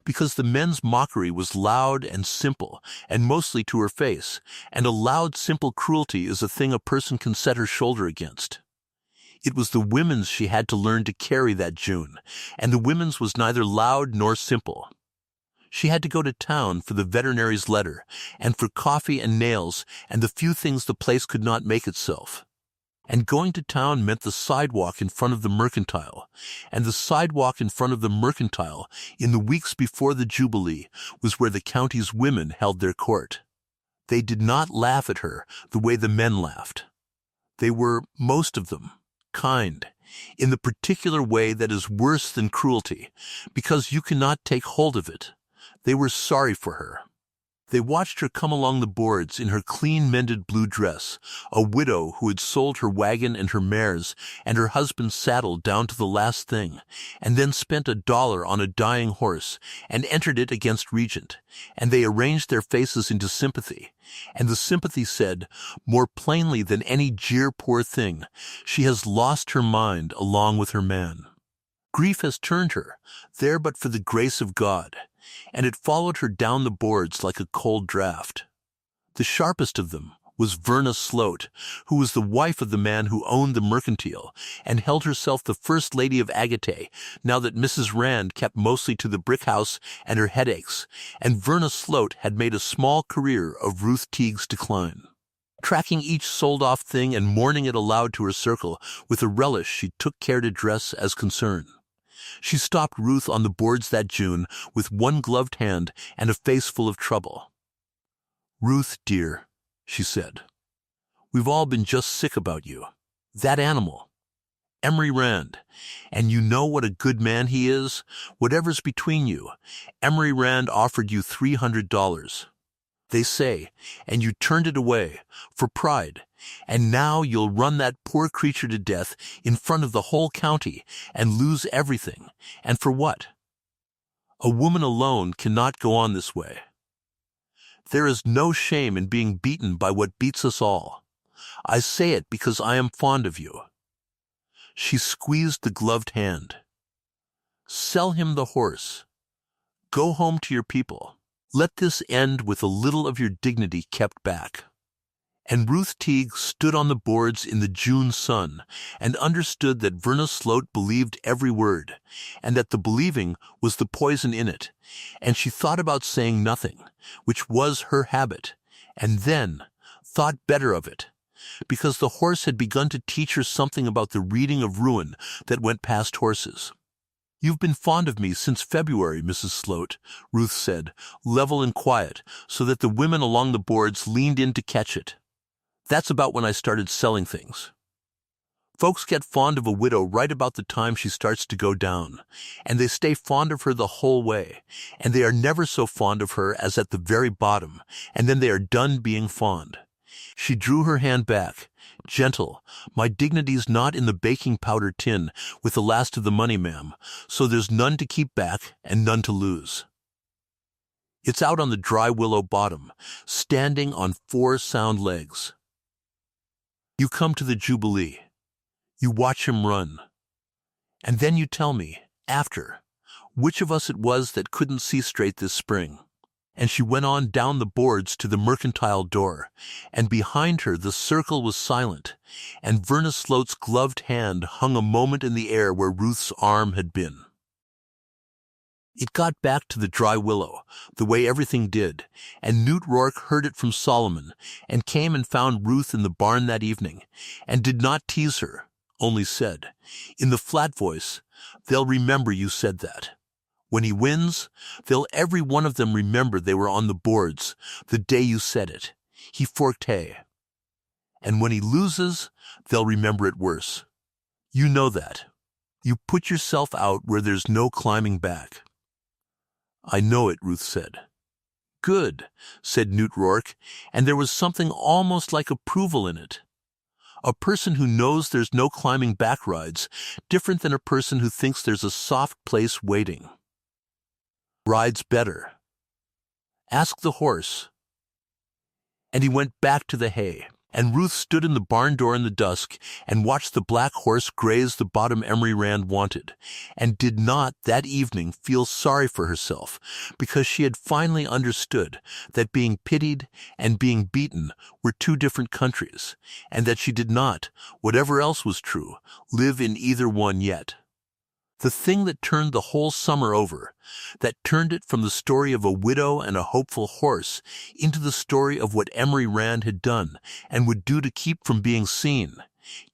Because the men's mockery was loud and simple, and mostly to her face, and a loud, simple cruelty is a thing a person can set her shoulder against. It was the women's she had to learn to carry that June, and the women's was neither loud nor simple. She had to go to town for the veterinary's letter, and for coffee and nails, and the few things the place could not make itself. And going to town meant the sidewalk in front of the mercantile, and the sidewalk in front of the mercantile in the weeks before the Jubilee was where the county's women held their court. They did not laugh at her the way the men laughed. They were, most of them, kind, in the particular way that is worse than cruelty, because you cannot take hold of it. They were sorry for her. They watched her come along the boards in her clean-mended blue dress, a widow who had sold her wagon and her mares and her husband's saddle down to the last thing, and then spent $1 on a dying horse and entered it against Regent, and they arranged their faces into sympathy, and the sympathy said, more plainly than any jeer, poor thing, she has lost her mind along with her man. Grief has turned her, there but for the grace of God, and it followed her down the boards like a cold draught. The sharpest of them was Verna Sloat, who was the wife of the man who owned the mercantile, and held herself the first lady of Agate, now that Mrs. Rand kept mostly to the brick house and her headaches, and Verna Sloat had made a small career of Ruth Teague's decline, tracking each sold-off thing and mourning it aloud to her circle with a relish she took care to dress as concern. She stopped Ruth on the boards that June with one gloved hand and a face full of trouble. "Ruth, dear," she said, "we've all been just sick about you. That animal, Emery Rand, and you know what a good man he is. Whatever's between you, Emery Rand offered you $300. They say, and you turned it away, for pride, and now you'll run that poor creature to death in front of the whole county and lose everything. And for what? A woman alone cannot go on this way. There is no shame in being beaten by what beats us all. I say it because I am fond of you." She squeezed the gloved hand. "Sell him the horse. Go home to your people. Let this end with a little of your dignity kept back." And Ruth Teague stood on the boards in the June sun and understood that Verna Sloat believed every word, and that the believing was the poison in it, and she thought about saying nothing, which was her habit, and then thought better of it, because the horse had begun to teach her something about the reading of ruin that went past horses. "You've been fond of me since February, Mrs. Sloat," Ruth said, level and quiet, so that the women along the boards leaned in to catch it. "That's about when I started selling things. Folks get fond of a widow right about the time she starts to go down, and they stay fond of her the whole way, and they are never so fond of her as at the very bottom, and then they are done being fond." She drew her hand back. "Gentle, my dignity's not in the baking powder tin with the last of the money, ma'am, so there's none to keep back and none to lose. It's out on the dry willow bottom, standing on 4 sound legs. You come to the Jubilee. You watch him run. And then you tell me, after, which of us it was that couldn't see straight this spring." And she went on down the boards to the mercantile door, and behind her the circle was silent, and Verna Sloat's gloved hand hung a moment in the air where Ruth's arm had been. It got back to the dry willow, the way everything did, and Newt Rourke heard it from Solomon, and came and found Ruth in the barn that evening, and did not tease her, only said, in the flat voice, "They'll remember you said that. When he wins, they'll every one of them remember they were on the boards the day you said it. He forked hay. And when he loses, they'll remember it worse. You know that. You put yourself out where there's no climbing back." "I know it," Ruth said. "Good," said Newt Rourke, and there was something almost like approval in it. A person who knows there's no climbing back rides different than a person who thinks there's a soft place waiting. Rides better. Ask the horse. And he went back to the hay, and Ruth stood in the barn door in the dusk and watched the black horse graze the bottom Emery Rand wanted, and did not that evening feel sorry for herself, because she had finally understood that being pitied and being beaten were two different countries, and that she did not, whatever else was true, live in either one yet. The thing that turned the whole summer over, that turned it from the story of a widow and a hopeful horse into the story of what Emery Rand had done and would do to keep from being seen,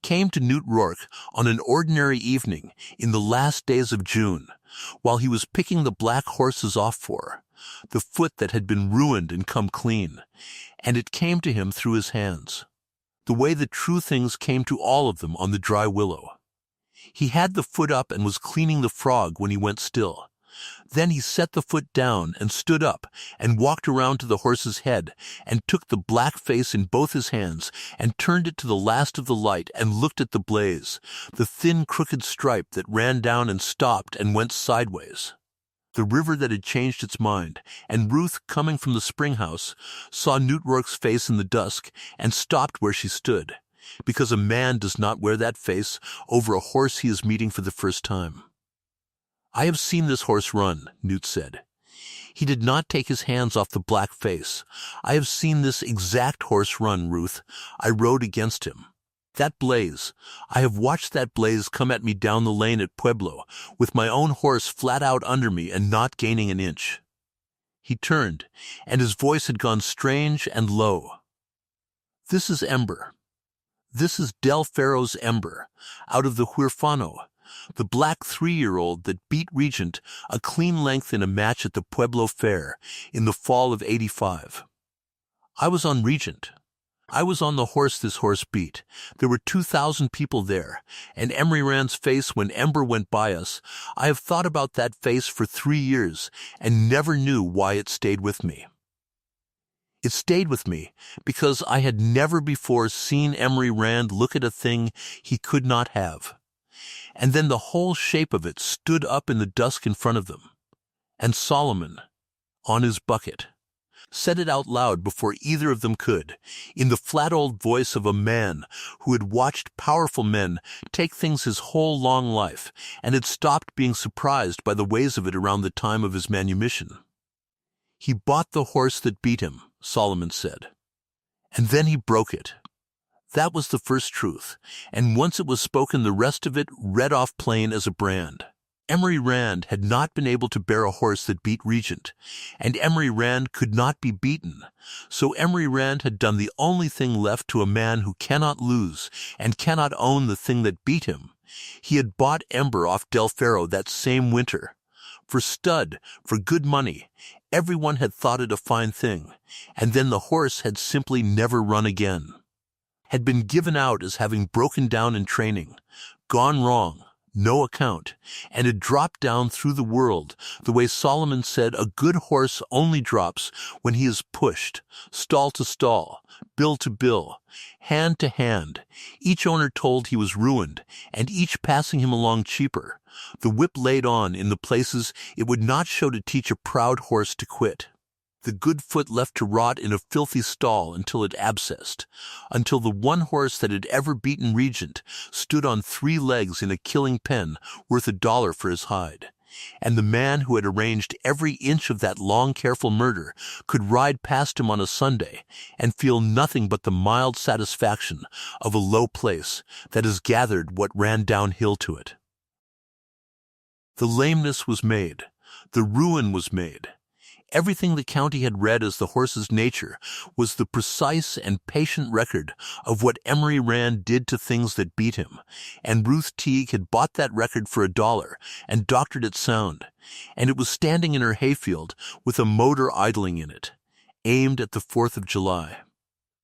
came to Newt Rourke on an ordinary evening in the last days of June, while he was picking the black horses off for the foot that had been ruined and come clean, and it came to him through his hands, the way the true things came to all of them on the dry willow. He had the foot up and was cleaning the frog when he went still. Then he set the foot down and stood up and walked around to the horse's head and took the black face in both his hands and turned it to the last of the light and looked at the blaze, the thin crooked stripe that ran down and stopped and went sideways. The river that had changed its mind, and Ruth, coming from the spring house, saw Newt Rourke's face in the dusk and stopped where she stood, because a man does not wear that face over a horse he is meeting for the first time. "I have seen this horse run," Newt said. He did not take his hands off the black face. "I have seen this exact horse run, Ruth. I rode against him. That blaze, I have watched that blaze come at me down the lane at Pueblo, with my own horse flat out under me and not gaining an inch." He turned, and his voice had gone strange and low. "This is Ember. This is Del Ferro's Ember, out of the Huerfano, the black 3-year-old that beat Regent a clean length in a match at the Pueblo Fair in the fall of '85. I was on Regent. I was on the horse this horse beat. There were 2,000 people there, and Emery Rand's face when Ember went by us. I have thought about that face for 3 years and never knew why it stayed with me. It stayed with me because I had never before seen Emery Rand look at a thing he could not have. And then the whole shape of it stood up in the dusk in front of them. And Solomon, on his bucket, said it out loud before either of them could, in the flat old voice of a man who had watched powerful men take things his whole long life and had stopped being surprised by the ways of it around the time of his manumission. "He bought the horse that beat him," Solomon said. "And then he broke it." That was the first truth, and once it was spoken the rest of it read off plain as a brand. Emery Rand had not been able to bear a horse that beat Regent, and Emery Rand could not be beaten, so Emery Rand had done the only thing left to a man who cannot lose and cannot own the thing that beat him. He had bought Ember off Del Ferro that same winter. For stud, for good money, everyone had thought it a fine thing, and then the horse had simply never run again. Had been given out as having broken down in training, gone wrong, no account, and had dropped down through the world the way Solomon said a good horse only drops when he is pushed, stall to stall, bill to bill, hand to hand, each owner told he was ruined, and each passing him along cheaper, the whip laid on in the places it would not show to teach a proud horse to quit. The good foot left to rot in a filthy stall until it abscessed, until the one horse that had ever beaten Regent stood on 3 legs in a killing pen worth $1 for his hide, and the man who had arranged every inch of that long careful murder could ride past him on a Sunday and feel nothing but the mild satisfaction of a low place that has gathered what ran downhill to it. The lameness was made, the ruin was made. Everything the county had read as the horse's nature was the precise and patient record of what Emery Rand did to things that beat him, and Ruth Teague had bought that record for $1 and doctored it sound, and it was standing in her hayfield with a motor idling in it, aimed at the 4th of July.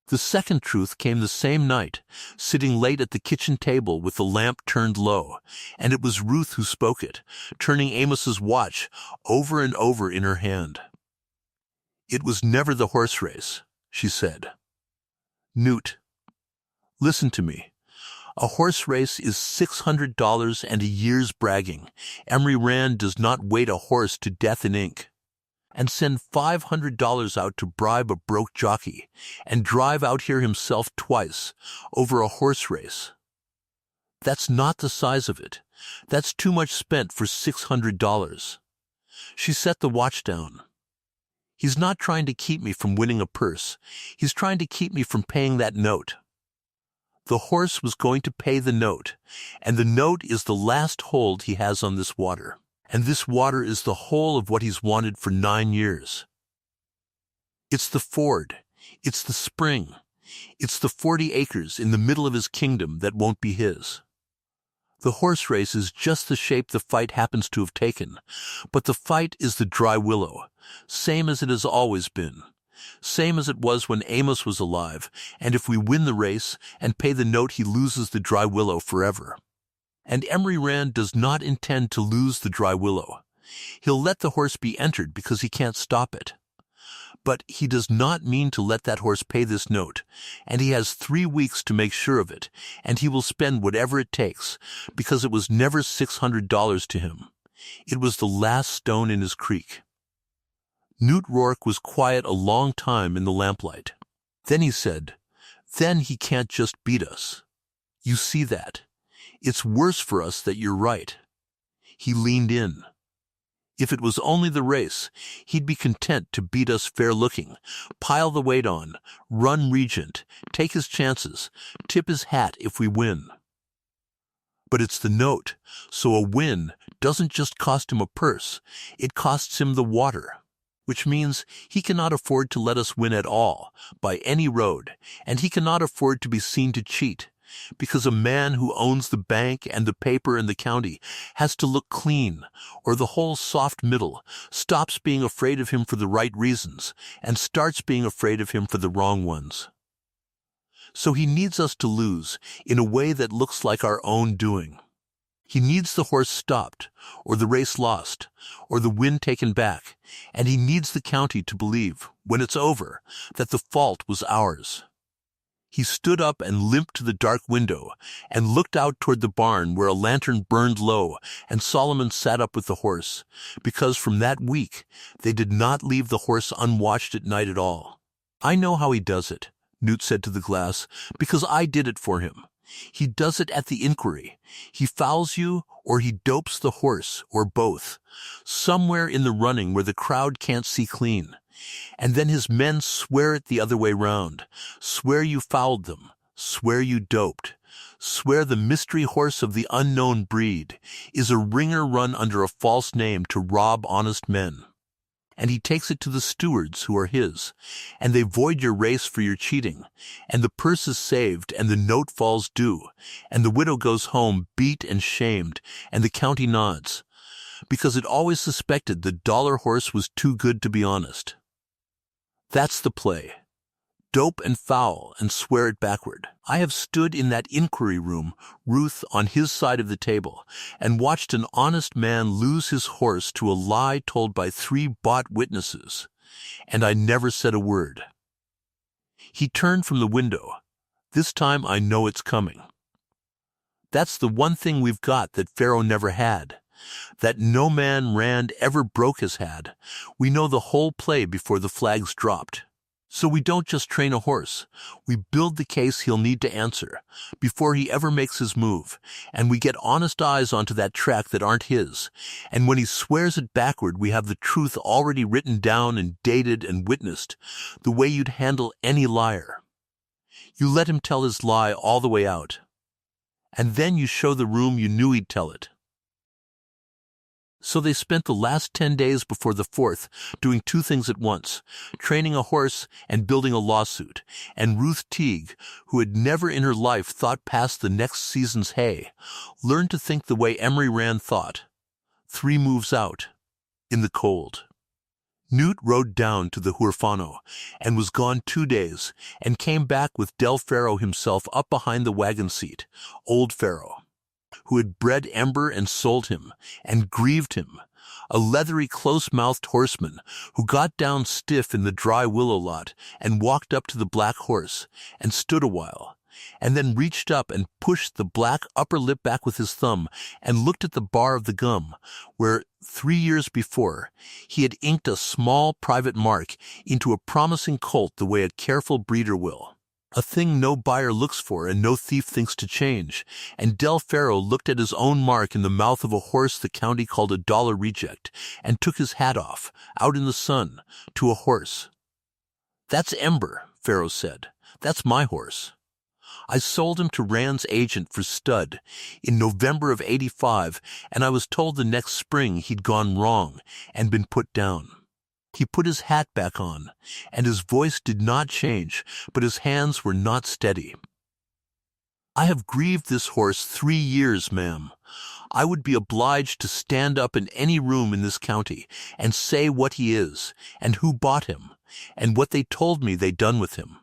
The second truth came the same night, sitting late at the kitchen table with the lamp turned low, and it was Ruth who spoke it, turning Amos's watch over and over in her hand. "It was never the horse race," she said. "Newt, listen to me. A horse race is $600 and a year's bragging. Emery Rand does not wait a horse to death in ink and send $500 out to bribe a broke jockey and drive out here himself twice over a horse race. That's not the size of it. That's too much spent for $600. She set the watch down. "He's not trying to keep me from winning a purse. He's trying to keep me from paying that note." The horse was going to pay the note, and the note is the last hold he has on this water. And this water is the whole of what he's wanted for 9 years. It's the ford, it's the spring, it's the 40 acres in the middle of his kingdom that won't be his. The horse race is just the shape the fight happens to have taken, but the fight is the dry willow, same as it has always been, same as it was when Amos was alive, and if we win the race and pay the note, he loses the dry willow forever. And Emery Rand does not intend to lose the dry willow. He'll let the horse be entered because he can't stop it. But he does not mean to let that horse pay this note, and he has 3 weeks to make sure of it, and he will spend whatever it takes, because it was never $600 to him. It was the last stone in his creek. Newt Rourke was quiet a long time in the lamplight. Then he said, "Then he can't just beat us. You see that? It's worse for us that you're right." He leaned in. If it was only the race, he'd be content to beat us fair-looking, pile the weight on, run Regent, take his chances, tip his hat if we win. But it's the note, so a win doesn't just cost him a purse, it costs him the water, which means he cannot afford to let us win at all, by any road, and he cannot afford to be seen to cheat, because a man who owns the bank and the paper and the county has to look clean, or the whole soft middle stops being afraid of him for the right reasons and starts being afraid of him for the wrong ones. So he needs us to lose in a way that looks like our own doing. He needs the horse stopped, or the race lost, or the win taken back, and he needs the county to believe, when it's over, that the fault was ours. He stood up and limped to the dark window and looked out toward the barn where a lantern burned low and Solomon sat up with the horse, because from that week they did not leave the horse unwatched at night at all. "I know how he does it," Newt said to the glass, "because I did it for him. He does it at the inquiry. He fouls you, or he dopes the horse, or both, somewhere in the running where the crowd can't see clean. And then his men swear it the other way round, swear you fouled them, swear you doped, swear the mystery horse of the unknown breed is a ringer run under a false name to rob honest men. And he takes it to the stewards who are his, and they void your race for your cheating, and the purse is saved, and the note falls due, and the widow goes home beat and shamed, and the county nods, because it always suspected the dollar horse was too good to be honest. That's the play. Dope and foul and swear it backward. I have stood in that inquiry room, Ruth on his side of the table, and watched an honest man lose his horse to a lie told by 3 bought witnesses, and I never said a word. He turned from the window. This time I know it's coming. That's the one thing we've got that Pharaoh never had, that no man Rand ever broke has had. We know the whole play before the flags dropped. So we don't just train a horse. We build the case he'll need to answer before he ever makes his move, and we get honest eyes onto that track that aren't his. And when he swears it backward, we have the truth already written down and dated and witnessed, the way you'd handle any liar. You let him tell his lie all the way out, and then you show the room you knew he'd tell it. So they spent the last 10 days before the 4th doing two things at once, training a horse and building a lawsuit. And Ruth Teague, who had never in her life thought past the next season's hay, learned to think the way Emery Rand thought. 3 moves out, in the cold. Newt rode down to the Huerfano and was gone 2 days and came back with Del Ferro himself up behind the wagon seat, old Ferro, who had bred Ember and sold him, and grieved him, a leathery, close-mouthed horseman who got down stiff in the dry willow lot and walked up to the black horse and stood a while, and then reached up and pushed the black upper lip back with his thumb and looked at the bar of the gum, where 3 years before he had inked a small private mark into a promising colt the way a careful breeder will. A thing no buyer looks for and no thief thinks to change, and Del Ferro looked at his own mark in the mouth of a horse the county called a dollar reject, and took his hat off, out in the sun, to a horse. "That's Ember," Ferro said. "That's my horse. I sold him to Rand's agent for stud in November of '85, and I was told the next spring he'd gone wrong and been put down." He put his hat back on, and his voice did not change, but his hands were not steady. "I have grieved this horse 3 years, ma'am. I would be obliged to stand up in any room in this county and say what he is, and who bought him, and what they told me they done with him."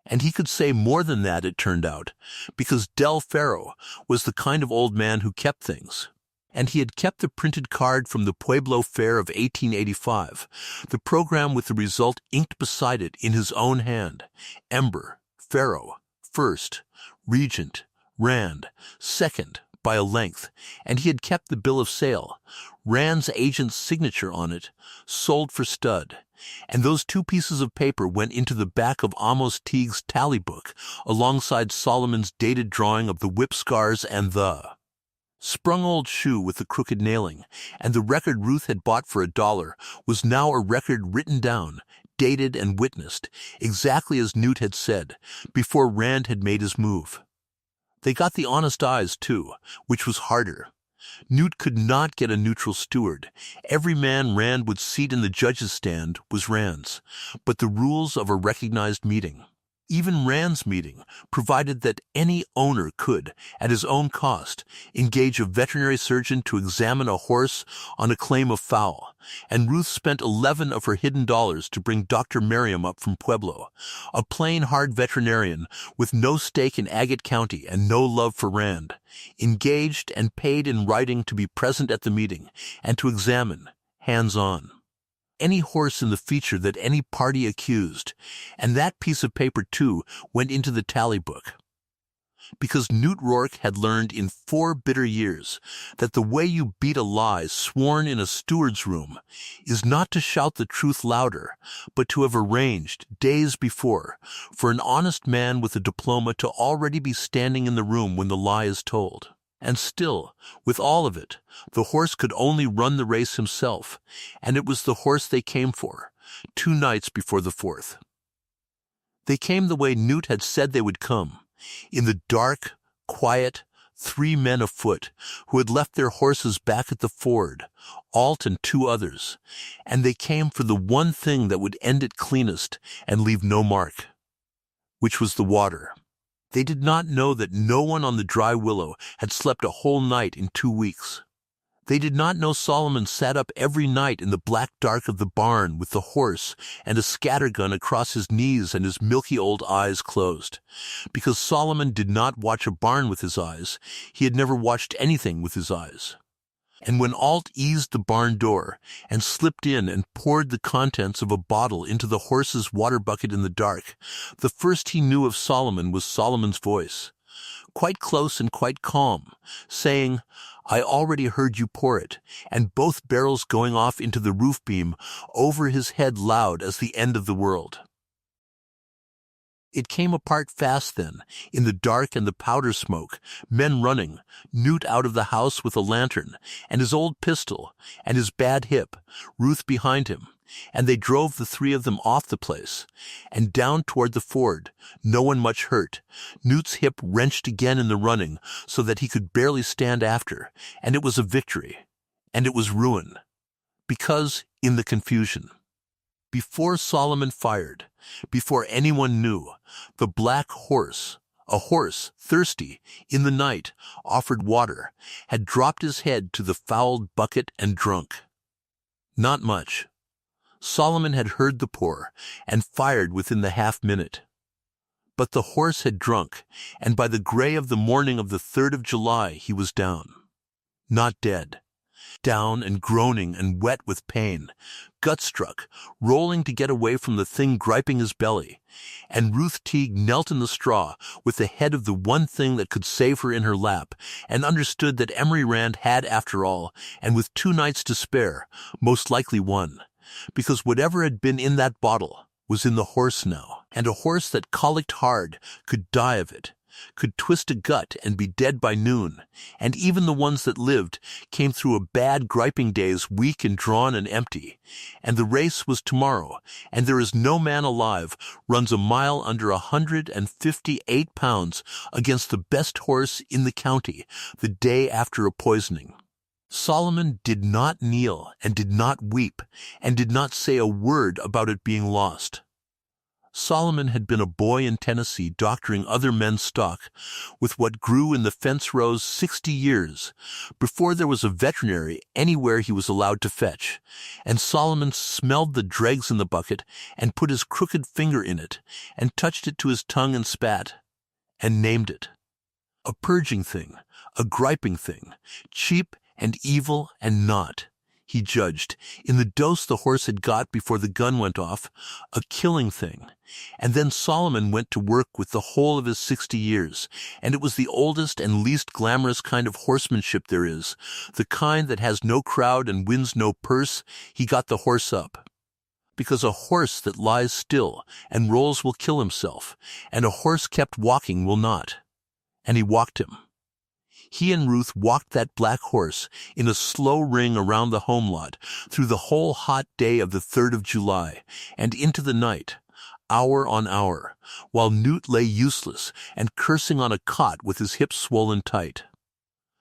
And he could say more than that, it turned out, because Del Ferro was the kind of old man who kept things. And he had kept the printed card from the Pueblo Fair of 1885, the program with the result inked beside it in his own hand: Ember, Ferro, first, Regent, Rand, second, by a length, and he had kept the bill of sale, Rand's agent's signature on it, sold for stud. And those 2 pieces of paper went into the back of Amos Teague's tally book, alongside Solomon's dated drawing of the whip scars and the sprung old shoe with the crooked nailing, and the record Ruth had bought for $1 was now a record written down, dated and witnessed, exactly as Newt had said, before Rand had made his move. They got the honest eyes, too, which was harder. Newt could not get a neutral steward. Every man Rand would seat in the judge's stand was Rand's, but the rules of a recognized meeting, even Rand's meeting, provided that any owner could, at his own cost, engage a veterinary surgeon to examine a horse on a claim of foul, and Ruth spent 11 of her hidden dollars to bring Dr. Merriam up from Pueblo, a plain, hard veterinarian with no stake in Agate County and no love for Rand, engaged and paid in writing to be present at the meeting and to examine, hands-on, any horse in the feature that any party accused, and that piece of paper, too, went into the tally book. Because Newt Rourke had learned in 4 bitter years that the way you beat a lie sworn in a steward's room is not to shout the truth louder, but to have arranged, days before, for an honest man with a diploma to already be standing in the room when the lie is told. And still, with all of it, the horse could only run the race himself, and it was the horse they came for, 2 nights before the 4th. They came the way Newt had said they would come, in the dark, quiet, 3 men afoot who had left their horses back at the ford, Alt and 2 others, and they came for the one thing that would end it cleanest and leave no mark, which was the water. They did not know that no one on the dry willow had slept a whole night in 2 weeks. They did not know Solomon sat up every night in the black dark of the barn with the horse and a scattergun across his knees and his milky old eyes closed. Because Solomon did not watch a barn with his eyes, he had never watched anything with his eyes. And when Alt eased the barn door and slipped in and poured the contents of a bottle into the horse's water bucket in the dark, the first he knew of Solomon was Solomon's voice, quite close and quite calm, saying, "I already heard you pour it," and both barrels going off into the roof beam over his head loud as the end of the world. It came apart fast then, in the dark and the powder smoke, men running, Newt out of the house with a lantern, and his old pistol, and his bad hip, Ruth behind him, and they drove the 3 of them off the place, and down toward the ford, no one much hurt, Newt's hip wrenched again in the running, so that he could barely stand after, and it was a victory. And it was ruin, because, in the confusion, before Solomon fired, before anyone knew, the black horse, a horse, thirsty, in the night, offered water, had dropped his head to the fouled bucket and drunk. Not much. Solomon had heard the pour, and fired within the half-minute. But the horse had drunk, and by the gray of the morning of the 3rd of July he was down. Not dead. Down and groaning and wet with pain, gut-struck, rolling to get away from the thing griping his belly, and Ruth Teague knelt in the straw with the head of the one thing that could save her in her lap, and understood that Emery Rand had, after all, and with 2 nights to spare, most likely won, because whatever had been in that bottle was in the horse now, and a horse that colicked hard could die of it, could twist a gut and be dead by noon, and even the ones that lived came through a bad griping days weak and drawn and empty, and the race was tomorrow, and there is no man alive runs a mile under 158 pounds against the best horse in the county the day after a poisoning. Solomon did not kneel and did not weep and did not say a word about it being lost. Solomon had been a boy in Tennessee doctoring other men's stock with what grew in the fence rows 60 years before there was a veterinary anywhere he was allowed to fetch, and Solomon smelled the dregs in the bucket and put his crooked finger in it and touched it to his tongue and spat, and named it. A purging thing, a griping thing, cheap and evil and not, he judged, in the dose the horse had got before the gun went off, a killing thing. And then Solomon went to work with the whole of his 60 years, and it was the oldest and least glamorous kind of horsemanship there is, the kind that has no crowd and wins no purse. He got the horse up. Because a horse that lies still and rolls will kill himself, and a horse kept walking will not. And he walked him. He and Ruth walked that black horse in a slow ring around the home lot through the whole hot day of the 3rd of July and into the night, hour on hour, while Newt lay useless and cursing on a cot with his hips swollen tight.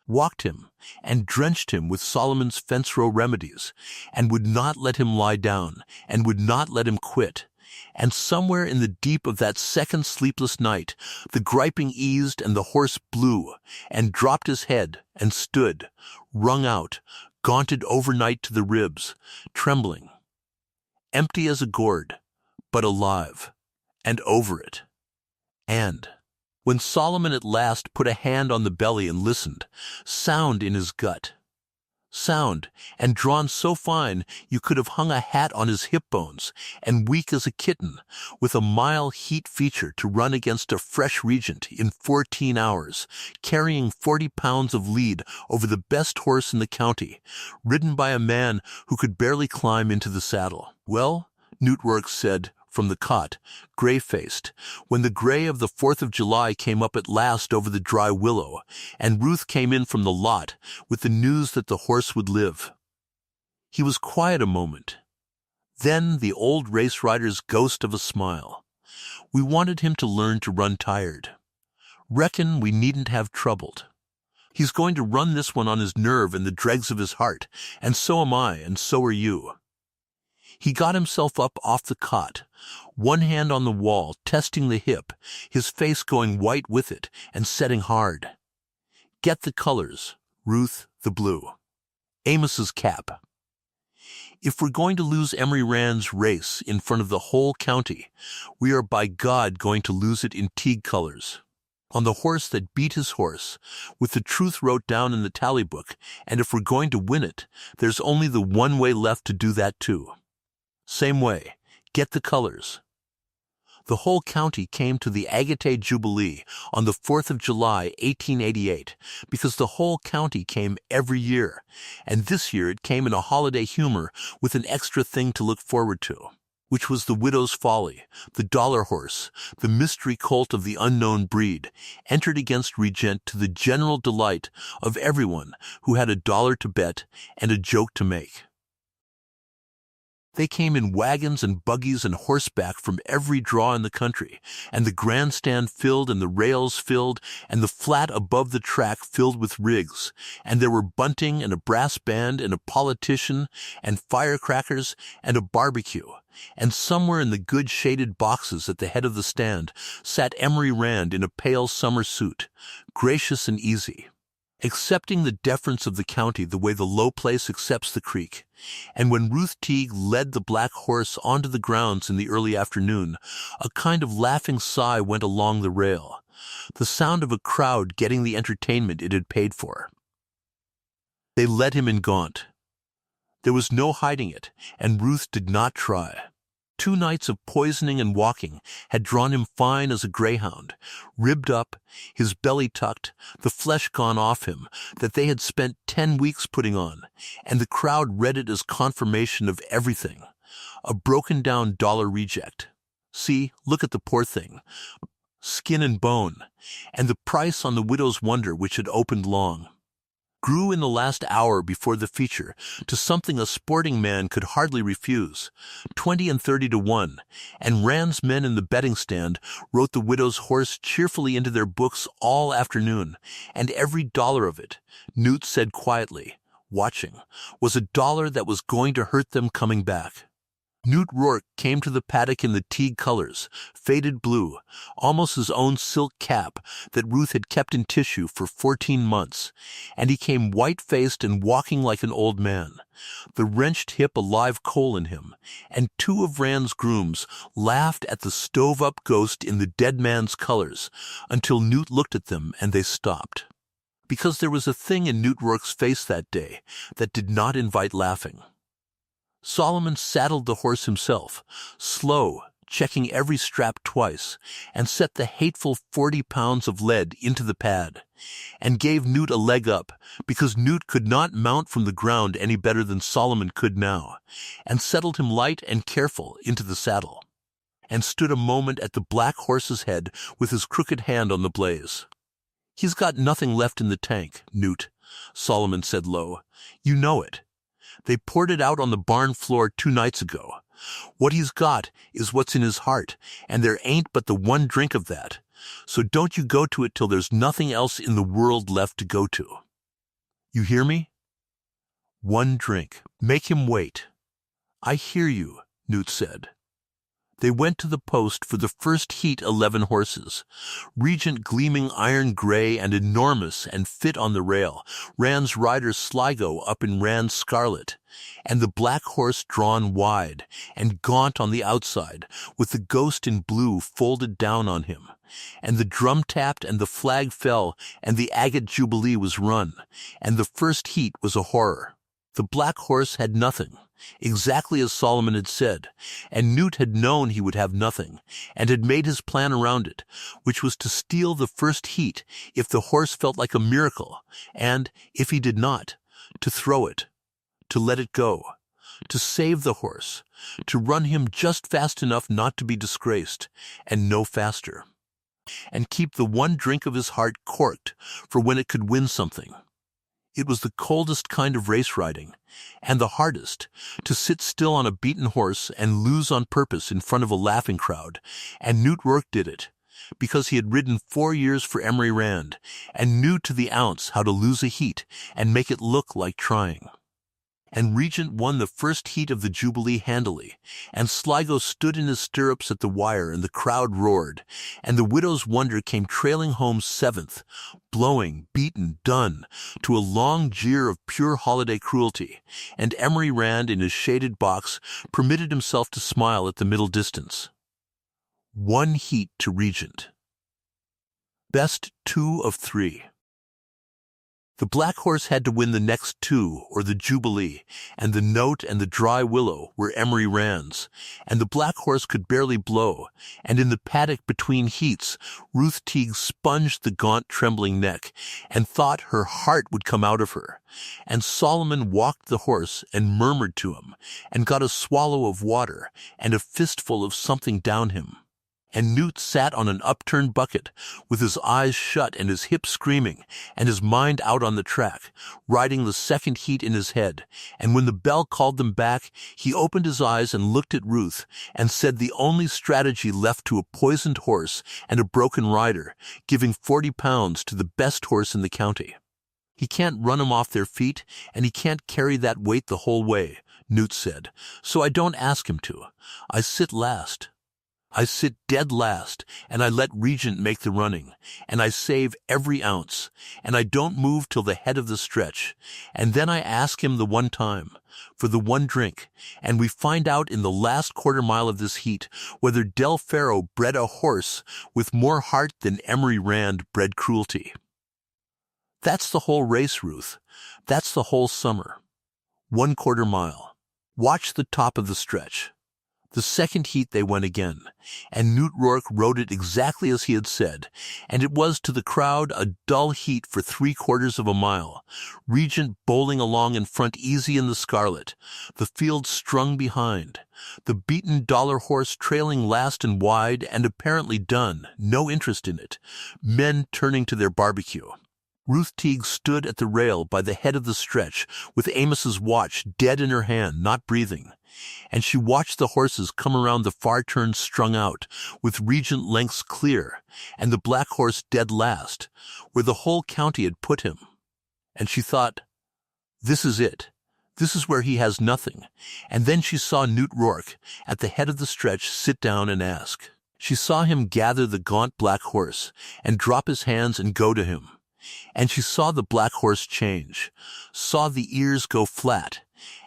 Walked him and drenched him with Solomon's fence row remedies, and would not let him lie down, and would not let him quit. And somewhere in the deep of that second sleepless night, the griping eased and the horse blew, and dropped his head, and stood, wrung out, gaunted overnight to the ribs, trembling, empty as a gourd, but alive, and over it. And when Solomon at last put a hand on the belly and listened, sound in his gut, sound, and drawn so fine you could have hung a hat on his hip bones, and weak as a kitten, with a mile heat feature to run against a fresh regent in 14 hours, carrying 40 pounds of lead over the best horse in the county, ridden by a man who could barely climb into the saddle. Well, Newt Rourke said, from the cot, gray-faced, when the gray of the 4th of July came up at last over the dry willow, and Ruth came in from the lot with the news that the horse would live. He was quiet a moment. Then the old race rider's ghost of a smile. We wanted him to learn to run tired. Reckon we needn't have troubled. He's going to run this one on his nerve and the dregs of his heart, and so am I, and so are you. He got himself up off the cot, one hand on the wall, testing the hip, his face going white with it, and setting hard. Get the colors, Ruth, the blue. Amos's cap. If we're going to lose Emery Rand's race in front of the whole county, we are by God going to lose it in Teague colors. On the horse that beat his horse, with the truth wrote down in the tally book, and if we're going to win it, there's only the one way left to do that too. Same way, get the colors. The whole county came to the Agate Jubilee on the 4th of July, 1888, because the whole county came every year, and this year it came in a holiday humor with an extra thing to look forward to, which was the Widow's Folly, the dollar horse, the mystery colt of the unknown breed, entered against Regent to the general delight of everyone who had $1 to bet and a joke to make. They came in wagons and buggies and horseback from every draw in the country, and the grandstand filled and the rails filled, and the flat above the track filled with rigs, and there were bunting and a brass band and a politician and firecrackers and a barbecue, and somewhere in the good shaded boxes at the head of the stand sat Emery Rand in a pale summer suit, gracious and easy, accepting the deference of the county the way the low place accepts the creek. And when Ruth Teague led the black horse onto the grounds in the early afternoon, a kind of laughing sigh went along the rail, the sound of a crowd getting the entertainment it had paid for. They led him in gaunt. There was no hiding it, and Ruth did not try. 2 nights of poisoning and walking had drawn him fine as a greyhound, ribbed up, his belly tucked, the flesh gone off him, that they had spent 10 weeks putting on, and the crowd read it as confirmation of everything. A broken-down dollar reject. See, look at the poor thing. Skin and bone, and the price on the widow's wonder which had opened long. Grew in the last hour before the feature to something a sporting man could hardly refuse, 20 and 30 to 1, and Rand's men in the betting stand wrote the widow's horse cheerfully into their books all afternoon, and every dollar of it, Newt said quietly, watching, was a dollar that was going to hurt them coming back. Newt Rourke came to the paddock in the Teague colors, faded blue, almost his own silk cap that Ruth had kept in tissue for 14 months, and he came white-faced and walking like an old man, the wrenched hip a live coal in him, and 2 of Rand's grooms laughed at the stove-up ghost in the dead man's colors until Newt looked at them and they stopped. Because there was a thing in Newt Rourke's face that day that did not invite laughing. Solomon saddled the horse himself, slow, checking every strap twice, and set the hateful 40 pounds of lead into the pad, and gave Newt a leg up, because Newt could not mount from the ground any better than Solomon could now, and settled him light and careful into the saddle, and stood a moment at the black horse's head with his crooked hand on the blaze. "He's got nothing left in the tank, Newt," Solomon said low. "You know it. They poured it out on the barn floor 2 nights ago. What he's got is what's in his heart, and there ain't but the 1 drink of that. So don't you go to it till there's nothing else in the world left to go to. You hear me? 1 drink. Make him wait." "I hear you," Newt said. They went to the post for the first heat 11 horses, Regent gleaming iron gray and enormous and fit on the rail, Rand's rider Sligo up in Rand's scarlet, and the black horse drawn wide and gaunt on the outside, with the ghost in blue folded down on him. And the drum tapped and the flag fell and the agate jubilee was run, and the first heat was a horror. The black horse had nothing, exactly as Solomon had said, and Newt had known he would have nothing, and had made his plan around it, which was to steal the first heat if the horse felt like a miracle, and, if he did not, to throw it, to let it go, to save the horse, to run him just fast enough not to be disgraced, and no faster, and keep the 1 drink of his heart corked for when it could win something. It was the coldest kind of race riding, and the hardest, to sit still on a beaten horse and lose on purpose in front of a laughing crowd, and Newt Rourke did it, because he had ridden 4 years for Emery Rand, and knew to the ounce how to lose a heat and make it look like trying. And Regent won the first heat of the Jubilee handily, and Sligo stood in his stirrups at the wire and the crowd roared, and the widow's wonder came trailing home 7th, blowing, beaten, done, to a long jeer of pure holiday cruelty, and Emery Rand in his shaded box permitted himself to smile at the middle distance. 1 heat to Regent. Best 2 of 3. The black horse had to win the next 2, or the Jubilee, and the Note and the Dry Willow were Emery Rand's, and the black horse could barely blow, and in the paddock between heats, Ruth Teague sponged the gaunt, trembling neck, and thought her heart would come out of her, and Solomon walked the horse and murmured to him, and got a swallow of water and a fistful of something down him. and Newt sat on an upturned bucket, with his eyes shut and his hips screaming, and his mind out on the track, riding the second heat in his head. And when the bell called them back, he opened his eyes and looked at Ruth, and said the only strategy left to a poisoned horse and a broken rider, giving £40 to the best horse in the county. He can't run 'em off their feet, and he can't carry that weight the whole way, Newt said, so I don't ask him to. I sit last. I sit dead last, and I let Regent make the running, and I save every ounce, and I don't move till the head of the stretch, and then I ask him the one time, for the one drink, and we find out in the last quarter mile of this heat whether Del Ferro bred a horse with more heart than Emery Rand bred cruelty. That's the whole race, Ruth. That's the whole summer. 1/4 mile. Watch the top of the stretch. The second heat they went again, and Newt Rourke rode it exactly as he had said, and it was to the crowd a dull heat for 3/4 of a mile, Regent bowling along in front easy in the scarlet, the field strung behind, the beaten Dollar Horse trailing last and wide and apparently done, no interest in it, men turning to their barbecue. Ruth Teague stood at the rail by the head of the stretch with Amos's watch dead in her hand, not breathing, and she watched the horses come around the far turn strung out, with Regent lengths clear, and the black horse dead last, where the whole county had put him. And she thought, this is it. This is where he has nothing. And then she saw Newt Rourke, at the head of the stretch, sit down and ask. She saw him gather the gaunt black horse, and drop his hands and go to him. And she saw the black horse change, saw the ears go flat,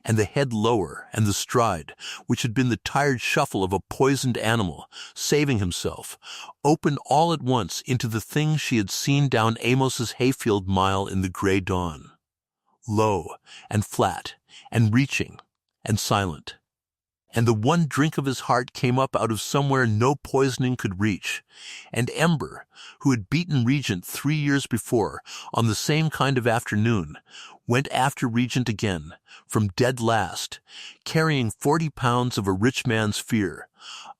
and the head lower, and the stride, which had been the tired shuffle of a poisoned animal, saving himself, open all at once into the thing she had seen down Amos's hayfield mile in the gray dawn. Low, and flat, and reaching, and silent. And the one drink of his heart came up out of somewhere no poisoning could reach, and Ember, who had beaten Regent 3 years before, on the same kind of afternoon, went after Regent again, from dead last, carrying 40 pounds of a rich man's fear,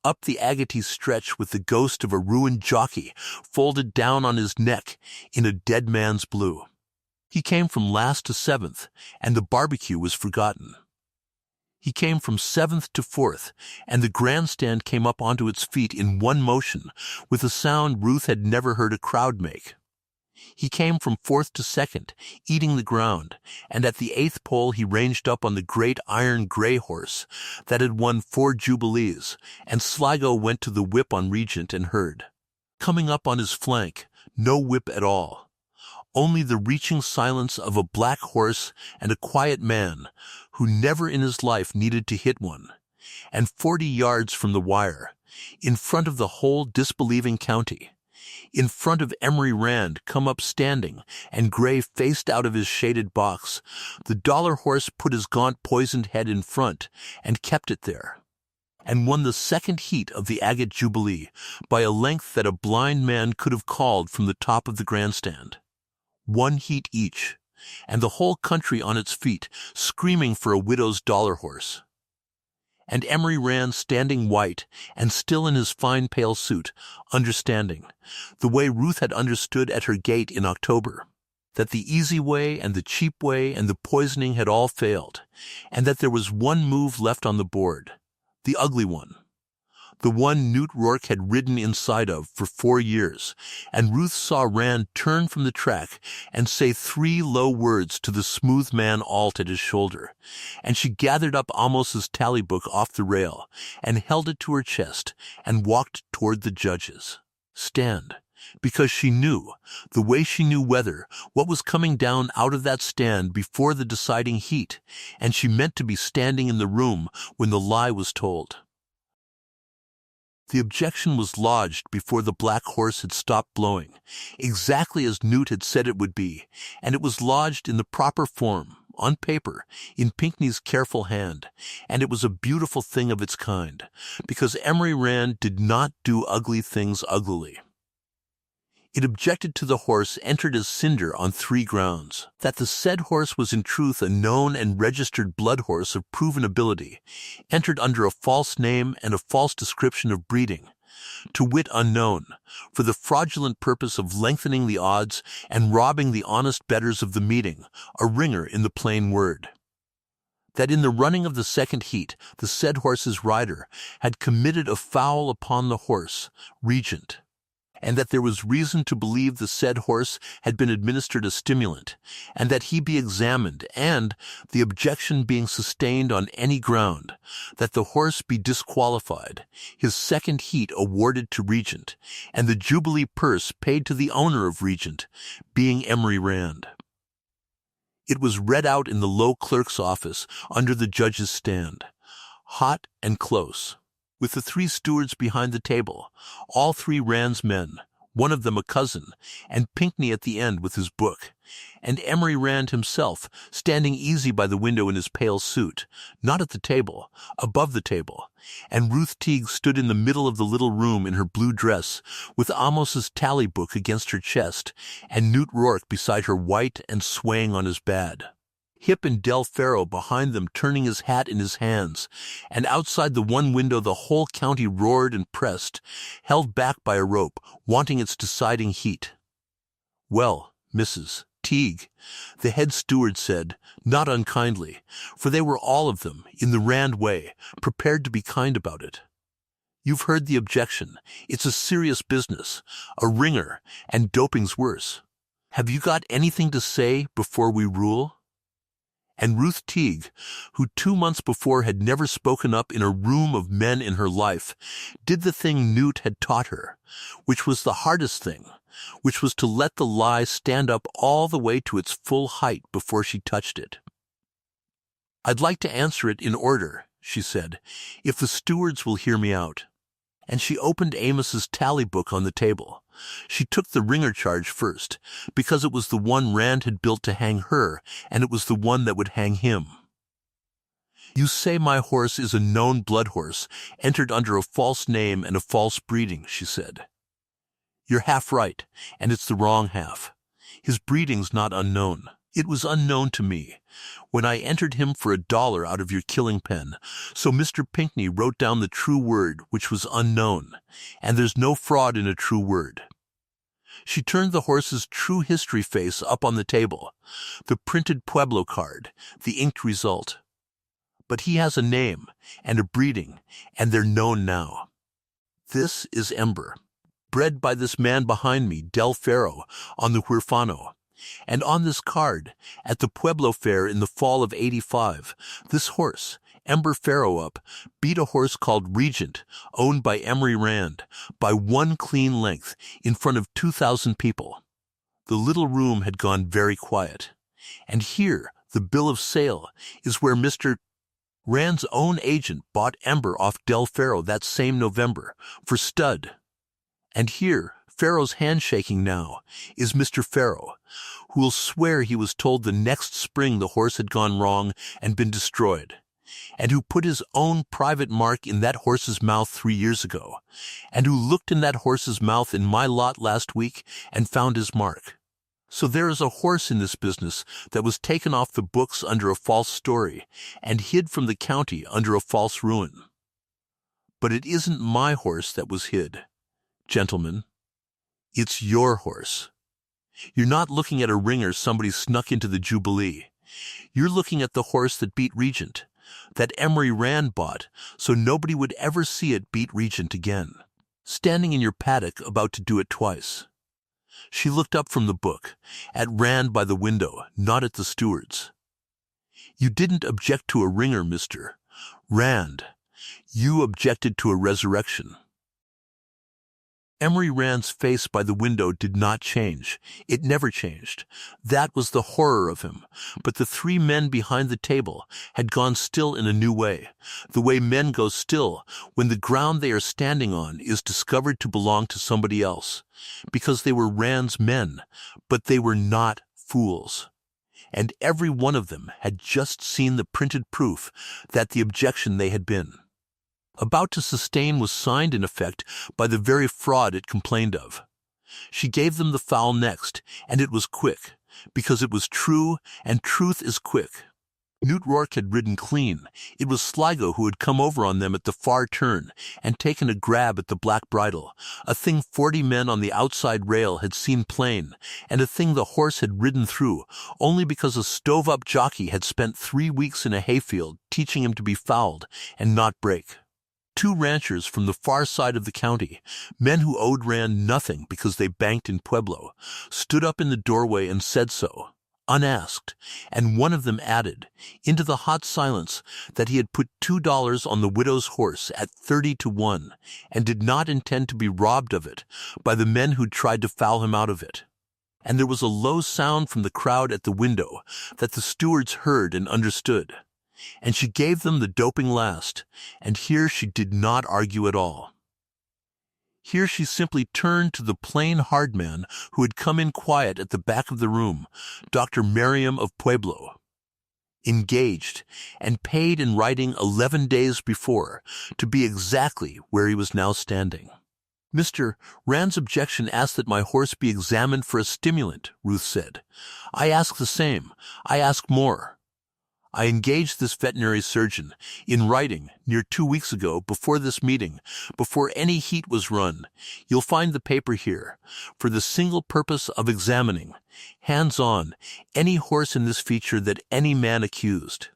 up the Agates stretch with the ghost of a ruined jockey folded down on his neck in a dead man's blue. He came from last to 7th, and the barbecue was forgotten. He came from 7th to 4th, and the grandstand came up onto its feet in one motion, with a sound Ruth had never heard a crowd make. He came from 4th to 2nd, eating the ground, and at the 8th pole he ranged up on the great iron gray horse that had won 4 Jubilees, and Sligo went to the whip on Regent and Herd. Coming up on his flank, no whip at all. Only the reaching silence of a black horse and a quiet man who never in his life needed to hit one, and 40 yards from the wire, in front of the whole disbelieving county, in front of Emery Rand come up standing and Gray faced out of his shaded box, the Dollar Horse put his gaunt poisoned head in front and kept it there, and won the second heat of the Agate Jubilee by a length that a blind man could have called from the top of the grandstand. 1 heat each, and the whole country on its feet, screaming for a widow's Dollar Horse. And Emery Rand standing white and still in his fine pale suit, understanding, the way Ruth had understood at her gate in October, that the easy way and the cheap way and the poisoning had all failed, and that there was one move left on the board, the ugly one. The one Newt Rourke had ridden inside of for 4 years, and Ruth saw Rand turn from the track and say 3 low words to the smooth man alt at his shoulder, and she gathered up Amos's tally book off the rail and held it to her chest and walked toward the judges. Stand, because she knew, the way she knew weather, what was coming down out of that stand before the deciding heat, and she meant to be standing in the room when the lie was told. The objection was lodged before the black horse had stopped blowing, exactly as Newt had said it would be, and it was lodged in the proper form, on paper, in Pinckney's careful hand, and it was a beautiful thing of its kind, because Emery Rand did not do ugly things uglily. It objected to the horse entered as Cinder on 3 grounds: that the said horse was in truth a known and registered blood horse of proven ability, entered under a false name and a false description of breeding, to wit unknown, for the fraudulent purpose of lengthening the odds and robbing the honest bettors of the meeting, a ringer in the plain word. That in the running of the second heat, the said horse's rider had committed a foul upon the horse, Regent, and that there was reason to believe the said horse had been administered a stimulant, and that he be examined, and, the objection being sustained on any ground, that the horse be disqualified, his second heat awarded to Regent, and the Jubilee purse paid to the owner of Regent, being Emery Rand. It was read out in the low clerk's office under the judge's stand, hot and close, with the three stewards behind the table, all three Rand's men, one of them a cousin, and Pinckney at the end with his book, and Emery Rand himself standing easy by the window in his pale suit, not at the table, above the table, and Ruth Teague stood in the middle of the little room in her blue dress, with Amos's tally book against her chest, and Newt Rourke beside her white and swaying on his bed. Hip and Del Ferro behind them turning his hat in his hands, and outside the one window the whole county roared and pressed, held back by a rope, wanting its deciding heat. "Well, Mrs. Teague," the head steward said, not unkindly, for they were all of them, in the Rand way, prepared to be kind about it. "You've heard the objection. It's a serious business, a ringer, and doping's worse. Have you got anything to say before we rule?" And Ruth Teague, who 2 months before had never spoken up in a room of men in her life, did the thing Newt had taught her, which was the hardest thing, which was to let the lie stand up all the way to its full height before she touched it. "I'd like to answer it in order," she said, "if the stewards will hear me out." And she opened Amos's tally book on the table. She took the ringer charge first, because it was the one Rand had built to hang her, and it was the one that would hang him. "You say my horse is a known blood horse, entered under a false name and a false breeding," she said. "You're half right, and it's the wrong half. His breeding's not unknown. It was unknown to me, when I entered him for $1 out of your killing pen, so Mr. Pinckney wrote down the true word, which was unknown, and there's no fraud in a true word." She turned the horse's true history face up on the table, the printed Pueblo card, the inked result. "But he has a name, and a breeding, and they're known now. This is Ember, bred by this man behind me, Del Ferro, on the Huerfano. And on this card, at the Pueblo Fair in the fall of '85, this horse, Ember Farrow-up, beat a horse called Regent, owned by Emery Rand, by one clean length, in front of 2,000 people. The little room had gone very quiet. And here, the bill of sale, is where Mr. Rand's own agent bought Ember off Del Ferro that same November, for stud. And here, Ferro's handshaking now, is Mr. Ferro, who'll swear he was told the next spring the horse had gone wrong and been destroyed, and who put his own private mark in that horse's mouth 3 years ago, and who looked in that horse's mouth in my lot last week and found his mark. So there is a horse in this business that was taken off the books under a false story and hid from the county under a false ruin. But it isn't my horse that was hid, gentlemen. It's your horse. You're not looking at a ringer somebody snuck into the Jubilee. You're looking at the horse that beat Regent, that Emery Rand bought, so nobody would ever see it beat Regent again, standing in your paddock about to do it twice." She looked up from the book, at Rand by the window, not at the stewards. "You didn't object to a ringer, Mr. Rand. You objected to a resurrection." Emery Rand's face by the window did not change. It never changed. That was the horror of him. But the three men behind the table had gone still in a new way, the way men go still when the ground they are standing on is discovered to belong to somebody else, because they were Rand's men, but they were not fools. And every one of them had just seen the printed proof that the objection they had been about to sustain was signed in effect by the very fraud it complained of. She gave them the foul next, and it was quick, because it was true, and truth is quick. Newt Rourke had ridden clean. It was Sligo who had come over on them at the far turn and taken a grab at the black bridle, a thing 40 men on the outside rail had seen plain, and a thing the horse had ridden through only because a stove-up jockey had spent 3 weeks in a hayfield teaching him to be fouled and not break. 2 ranchers from the far side of the county, men who owed Rand nothing because they banked in Pueblo, stood up in the doorway and said so, unasked, and one of them added, into the hot silence, that he had put $2 on the widow's horse at 30-1, and did not intend to be robbed of it by the men who'd tried to foul him out of it. And there was a low sound from the crowd at the window that the stewards heard and understood. And she gave them the doping last, and here she did not argue at all. Here she simply turned to the plain hard man who had come in quiet at the back of the room, Dr. Merriam of Pueblo. Engaged, and paid in writing 11 days before, to be exactly where he was now standing. "Mr. Rand's objection asked that my horse be examined for a stimulant," Ruth said. "I ask the same. I ask more. I engaged this veterinary surgeon, in writing, near 2 weeks ago, before this meeting, before any heat was run. You'll find the paper here, for the single purpose of examining, hands-on, any horse in this feature that any man accused.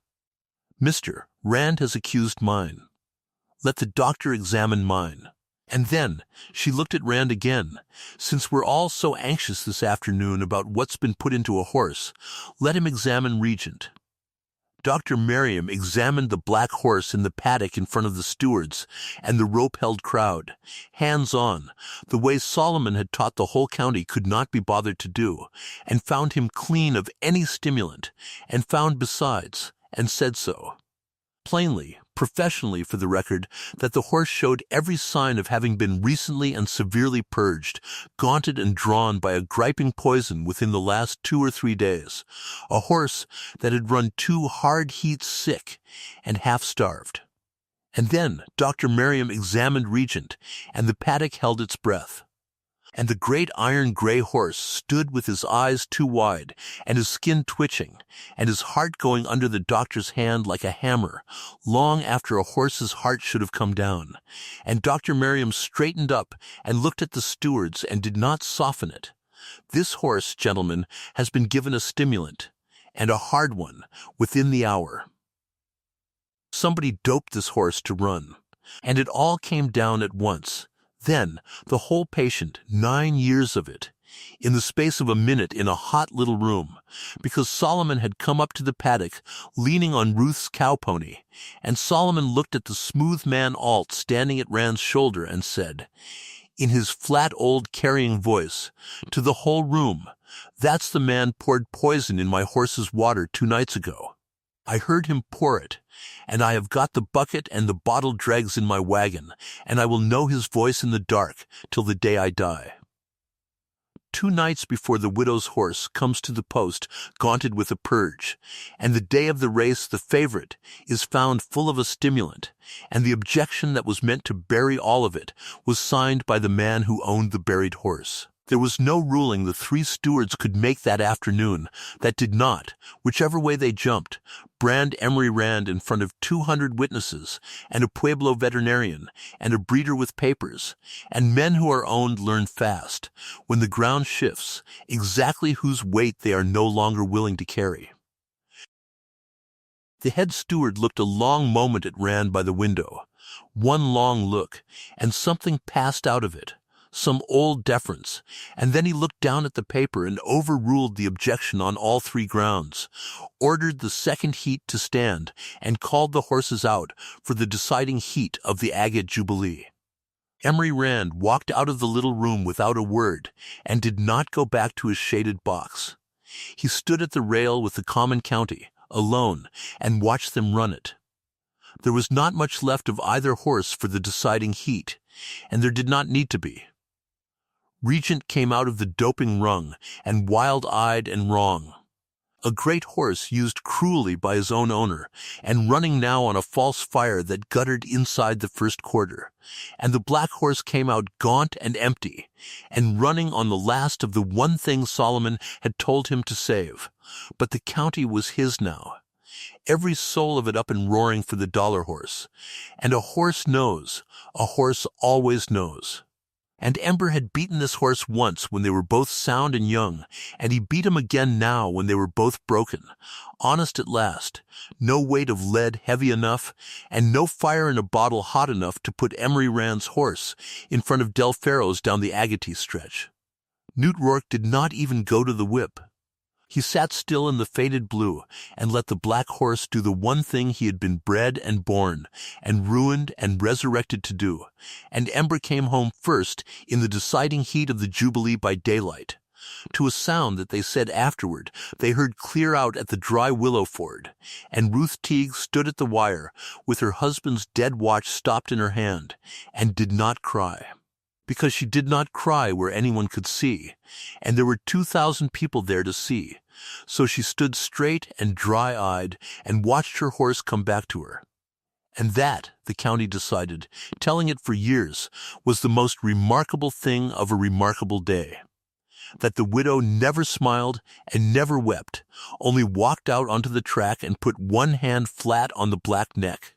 Mr. Rand has accused mine. Let the doctor examine mine." And then she looked at Rand again. "Since we're all so anxious this afternoon about what's been put into a horse, let him examine Regent." Dr. Merriam examined the black horse in the paddock in front of the stewards and the rope-held crowd, hands-on, the way Solomon had taught the whole county could not be bothered to do, and found him clean of any stimulant, and found besides, and said so, plainly, professionally for the record, that the horse showed every sign of having been recently and severely purged, gaunted and drawn by a griping poison within the last 2 or 3 days, a horse that had run 2 hard heats sick and half-starved. And then Dr. Merriam examined Regent, and the paddock held its breath. And the great iron-gray horse stood with his eyes too wide, and his skin twitching, and his heart going under the doctor's hand like a hammer, long after a horse's heart should have come down. And Dr. Merriam straightened up and looked at the stewards and did not soften it. "This horse, gentlemen, has been given a stimulant, and a hard one, within the hour. Somebody doped this horse to run, and it all came down at once. Then, the whole patient, 9 years of it, in the space of a minute in a hot little room, because Solomon had come up to the paddock, leaning on Ruth's cow pony, and Solomon looked at the smooth man Alt standing at Rand's shoulder and said, in his flat old carrying voice, to the whole room, "That's the man poured poison in my horse's water 2 nights ago. I heard him pour it, and I have got the bucket and the bottle dregs in my wagon, and I will know his voice in the dark till the day I die." 2 nights before the widow's horse comes to the post gaunted with a purge, and the day of the race the favorite is found full of a stimulant, and the objection that was meant to bury all of it was signed by the man who owned the buried horse. There was no ruling the 3 stewards could make that afternoon that did not, whichever way they jumped, brand Emery Rand in front of 200 witnesses, and a Pueblo veterinarian, and a breeder with papers, and men who are owned learn fast, when the ground shifts, exactly whose weight they are no longer willing to carry. The head steward looked a long moment at Rand by the window, one long look, and something passed out of it, some old deference, and then he looked down at the paper and overruled the objection on all 3 grounds, ordered the second heat to stand, and called the horses out for the deciding heat of the agate jubilee. Emery Rand walked out of the little room without a word, and did not go back to his shaded box. He stood at the rail with the common county, alone, and watched them run it. There was not much left of either horse for the deciding heat, and there did not need to be. Regent came out of the doping rung, and wild-eyed and wrong. A great horse used cruelly by his own owner, and running now on a false fire that guttered inside the first quarter. And the black horse came out gaunt and empty, and running on the last of the one thing Solomon had told him to save. But the county was his now. every soul of it up and roaring for the dollar horse. And a horse knows, a horse always knows. And Ember had beaten this horse once when they were both sound and young, and he beat him again now when they were both broken. Honest at last, no weight of lead heavy enough, and no fire in a bottle hot enough to put Emery Rand's horse in front of Del Ferro's down the Agaty stretch. Newt Rourke did not even go to the whip. He sat still in the faded blue and let the black horse do the one thing he had been bred and born and ruined and resurrected to do, and Ember came home first in the deciding heat of the Jubilee by daylight, to a sound that they said afterward they heard clear out at the dry willow ford, and Ruth Teague stood at the wire with her husband's dead watch stopped in her hand, and did not cry. Because she did not cry where anyone could see, and there were 2,000 people there to see. So she stood straight and dry-eyed and watched her horse come back to her. And that, the county decided, telling it for years, was the most remarkable thing of a remarkable day. That the widow never smiled and never wept, only walked out onto the track and put one hand flat on the black neck,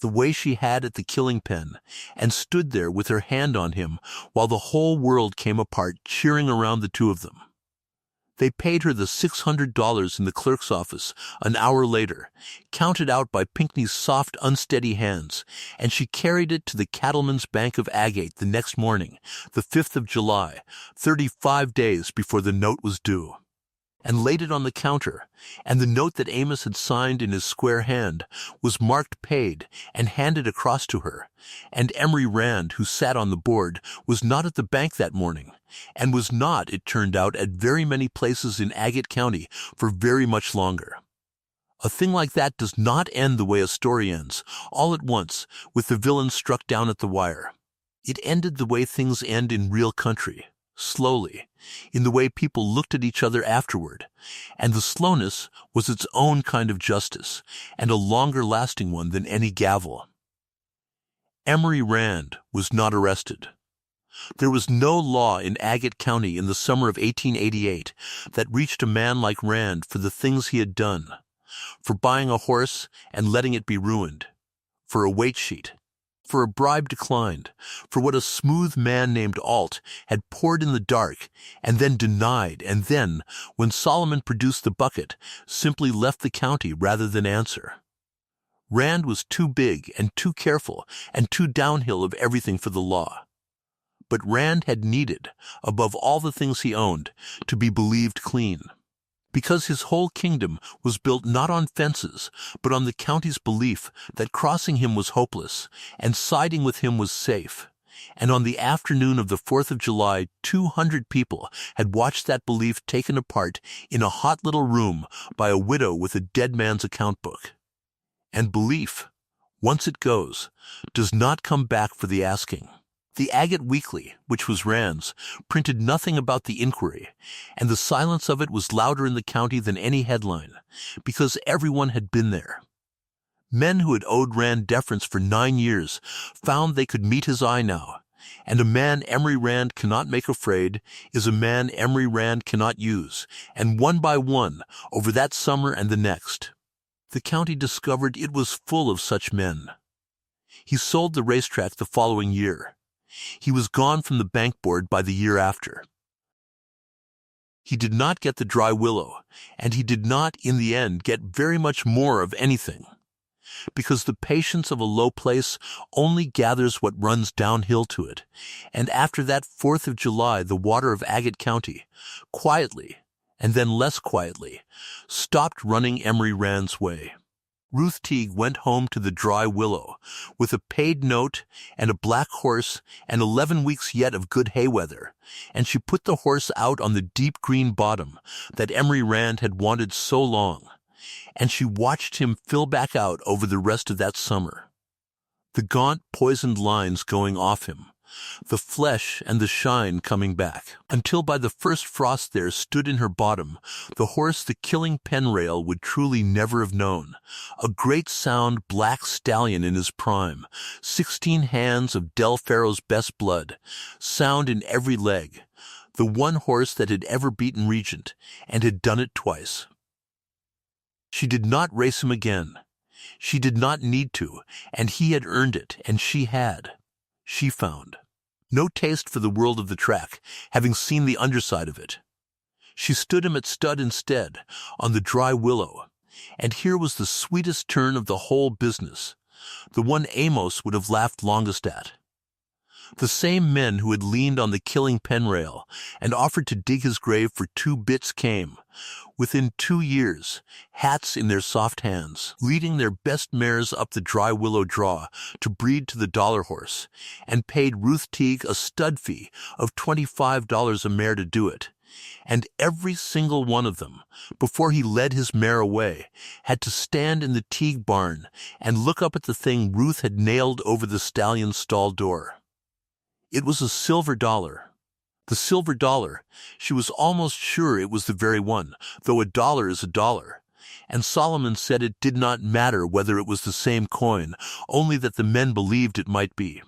the way she had at the killing pen, and stood there with her hand on him while the whole world came apart cheering around the two of them. They paid her the $600 in the clerk's office an hour later, counted out by Pinckney's soft, unsteady hands, and she carried it to the Cattlemen's Bank of Agate the next morning, the 5th of July, 35 days before the note was due, and laid it on the counter, and the note that Amos had signed in his square hand was marked paid and handed across to her, and Emery Rand, who sat on the board, was not at the bank that morning, and was not, it turned out, at very many places in Agate County for very much longer. A thing like that does not end the way a story ends, all at once, with the villain struck down at the wire. It ended the way things end in real country, slowly, in the way people looked at each other afterward, and the slowness was its own kind of justice, and a longer-lasting one than any gavel. Emery Rand was not arrested. There was no law in Agate County in the summer of 1888 that reached a man like Rand for the things he had done, for buying a horse and letting it be ruined, for a weight sheet, for a bribe declined, for what a smooth man named Alt had poured in the dark and then denied, and then, when Solomon produced the bucket, simply left the county rather than answer. Rand was too big and too careful and too downhill of everything for the law. But Rand had needed, above all the things he owned, to be believed clean, because his whole kingdom was built not on fences, but on the county's belief that crossing him was hopeless, and siding with him was safe. And on the afternoon of the 4th of July, 200 people had watched that belief taken apart in a hot little room by a widow with a dead man's account book. And belief, once it goes, does not come back for the asking. The Agate Weekly, which was Rand's, printed nothing about the inquiry, and the silence of it was louder in the county than any headline, because everyone had been there. Men who had owed Rand deference for 9 years found they could meet his eye now, and a man Emery Rand cannot make afraid is a man Emery Rand cannot use, and one by one, over that summer and the next, the county discovered it was full of such men. He sold the racetrack the following year. He was gone from the bank board by the year after. He did not get the dry willow, and he did not, in the end, get very much more of anything, because the patience of a low place only gathers what runs downhill to it, and after that 4th of July the water of Agate County, quietly, and then less quietly, stopped running Emery Rand's way. Ruth Teague went home to the dry willow, with a paid note and a black horse and 11 weeks yet of good hay weather, and she put the horse out on the deep green bottom that Emery Rand had wanted so long, and she watched him fill back out over the rest of that summer. The gaunt, poisoned lines going off him, the flesh and the shine coming back, until by the first frost there stood in her bottom the horse the killing pen rail would truly never have known, a great sound black stallion in his prime, 16 hands of Del Ferro's best blood, sound in every leg, the one horse that had ever beaten Regent, and had done it twice. She did not race him again. She did not need to, and he had earned it, and she had. She found no taste for the world of the track, having seen the underside of it. She stood him at stud instead, on the dry willow, and here was the sweetest turn of the whole business, the one Amos would have laughed longest at. The same men who had leaned on the killing pen rail and offered to dig his grave for 2 bits came, within 2 years, hats in their soft hands, leading their best mares up the dry willow draw to breed to the dollar horse, and paid Ruth Teague a stud fee of $25 a mare to do it. And every single one of them, before he led his mare away, had to stand in the Teague barn and look up at the thing Ruth had nailed over the stallion's stall door. It was a silver dollar. The silver dollar. She was almost sure it was the very one, though a dollar is a dollar. And Solomon said it did not matter whether it was the same coin, only that the men believed it might be.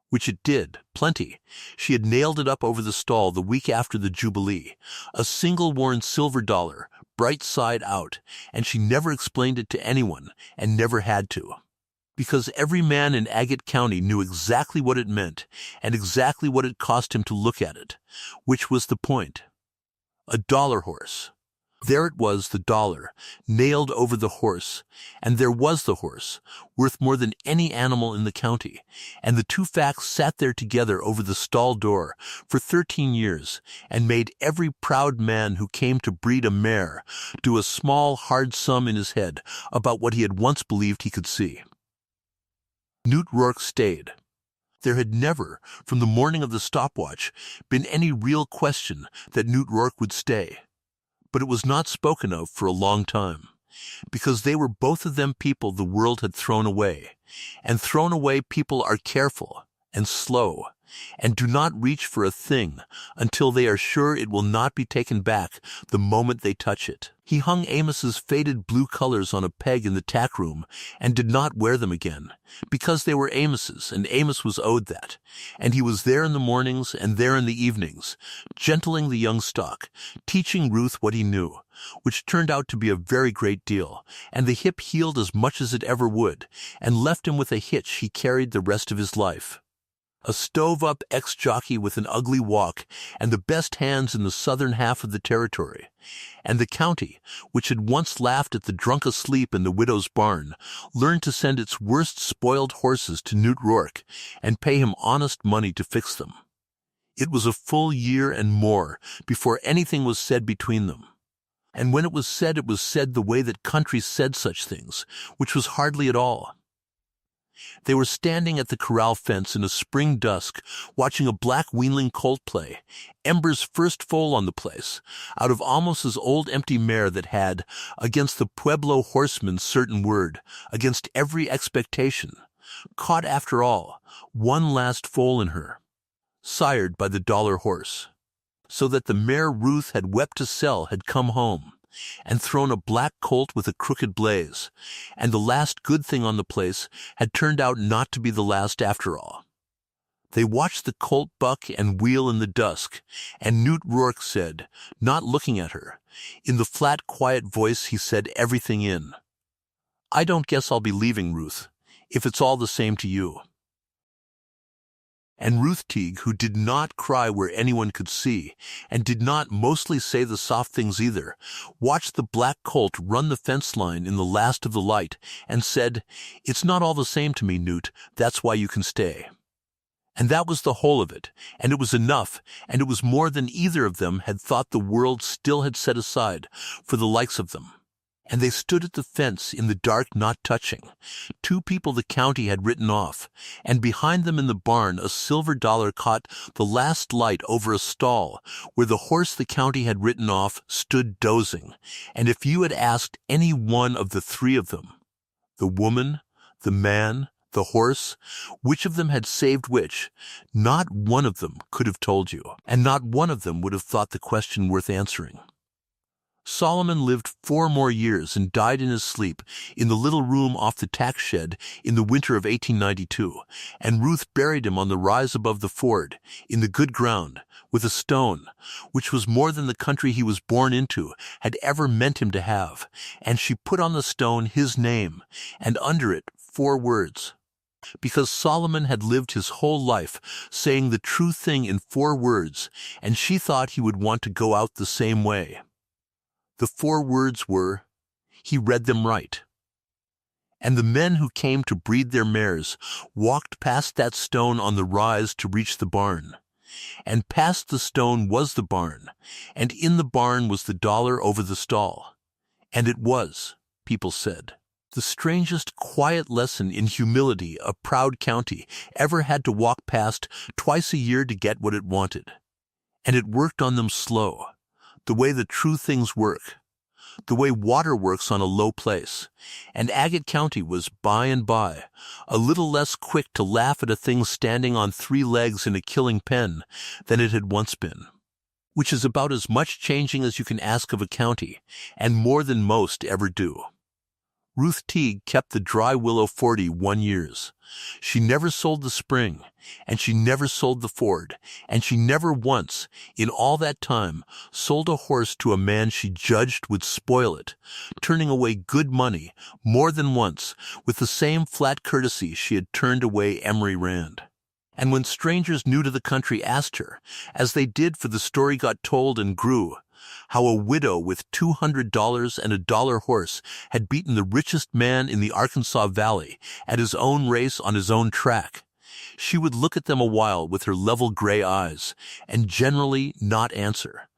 Which it did, plenty. She had nailed it up over the stall the week after the Jubilee, a single-worn silver dollar, bright side out, and she never explained it to anyone, and never had to. Because every man in Agate County knew exactly what it meant, and exactly what it cost him to look at it, which was the point. A dollar horse. There it was, the dollar, nailed over the horse, and there was the horse, worth more than any animal in the county, and the two facts sat there together over the stall door for 13 years, and made every proud man who came to breed a mare do a small, hard sum in his head about what he had once believed he could see. Newt Rourke stayed. There had never, from the morning of the stopwatch, been any real question that Newt Rourke would stay. But it was not spoken of for a long time, because they were both of them people the world had thrown away, and thrown away people are careful and slow, and do not reach for a thing until they are sure it will not be taken back the moment they touch it. He hung Amos's faded blue colors on a peg in the tack room and did not wear them again, because they were Amos's, and Amos was owed that, and he was there in the mornings and there in the evenings, gentling the young stock, teaching Ruth what he knew, which turned out to be a very great deal, and the hip healed as much as it ever would, and left him with a hitch he carried the rest of his life. A stove-up ex-jockey with an ugly walk and the best hands in the southern half of the territory, and the county, which had once laughed at the drunk asleep in the widow's barn, learned to send its worst spoiled horses to Newt Rourke and pay him honest money to fix them. It was a full year and more before anything was said between them. And when it was said the way that country said such things, which was hardly at all. They were standing at the corral fence in a spring dusk, watching a black weanling colt play, Ember's first foal on the place, out of Amos's old empty mare that had, against the Pueblo horseman's certain word, against every expectation, caught after all, one last foal in her, sired by the dollar horse. So that the mare Ruth had wept to sell had come home, and thrown a black colt with a crooked blaze, and the last good thing on the place had turned out not to be the last after all. They watched the colt buck and wheel in the dusk, and Newt Rourke said, not looking at her, in the flat, quiet voice he said everything in, "I don't guess I'll be leaving, Ruth, if it's all the same to you." And Ruth Teague, who did not cry where anyone could see, and did not mostly say the soft things either, watched the black colt run the fence line in the last of the light, and said, "It's not all the same to me, Newt, that's why you can stay." And that was the whole of it, and it was enough, and it was more than either of them had thought the world still had set aside for the likes of them. And they stood at the fence in the dark, not touching, two people the county had written off, and behind them in the barn a silver dollar caught the last light over a stall where the horse the county had written off stood dozing, and if you had asked any one of the three of them, the woman, the man, the horse, which of them had saved which, not one of them could have told you, and not one of them would have thought the question worth answering. Solomon lived 4 more years and died in his sleep in the little room off the tack shed in the winter of 1892, and Ruth buried him on the rise above the ford, in the good ground, with a stone, which was more than the country he was born into had ever meant him to have, and she put on the stone his name, and under it 4 words. Because Solomon had lived his whole life saying the true thing in 4 words, and she thought he would want to go out the same way. The 4 words were, he read them right. And the men who came to breed their mares walked past that stone on the rise to reach the barn. And past the stone was the barn, and in the barn was the dollar over the stall. And it was, people said, the strangest quiet lesson in humility a proud county ever had to walk past twice a year to get what it wanted. And it worked on them slow, the way the true things work, the way water works on a low place, and Agate County was, by and by, a little less quick to laugh at a thing standing on 3 legs in a killing pen than it had once been, which is about as much changing as you can ask of a county, and more than most ever do. Ruth Teague kept the dry willow 41 years. She never sold the spring, and she never sold the Ford, and she never once, in all that time, sold a horse to a man she judged would spoil it, turning away good money more than once with the same flat courtesy she had turned away Emery Rand. And when strangers new to the country asked her, as they did for the story got told and grew, how a widow with $200 and a dollar horse had beaten the richest man in the Arkansas Valley at his own race on his own track, she would look at them a while with her level gray eyes and generally not answer,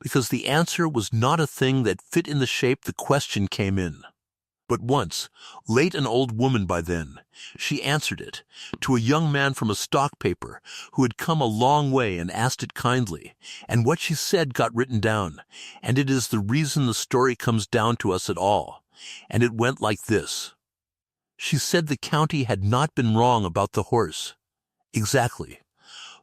because the answer was not a thing that fit in the shape the question came in. But once, late an old woman by then, she answered it, to a young man from a stock paper who had come a long way and asked it kindly, and what she said got written down, and it is the reason the story comes down to us at all, and it went like this. She said the county had not been wrong about the horse. Exactly.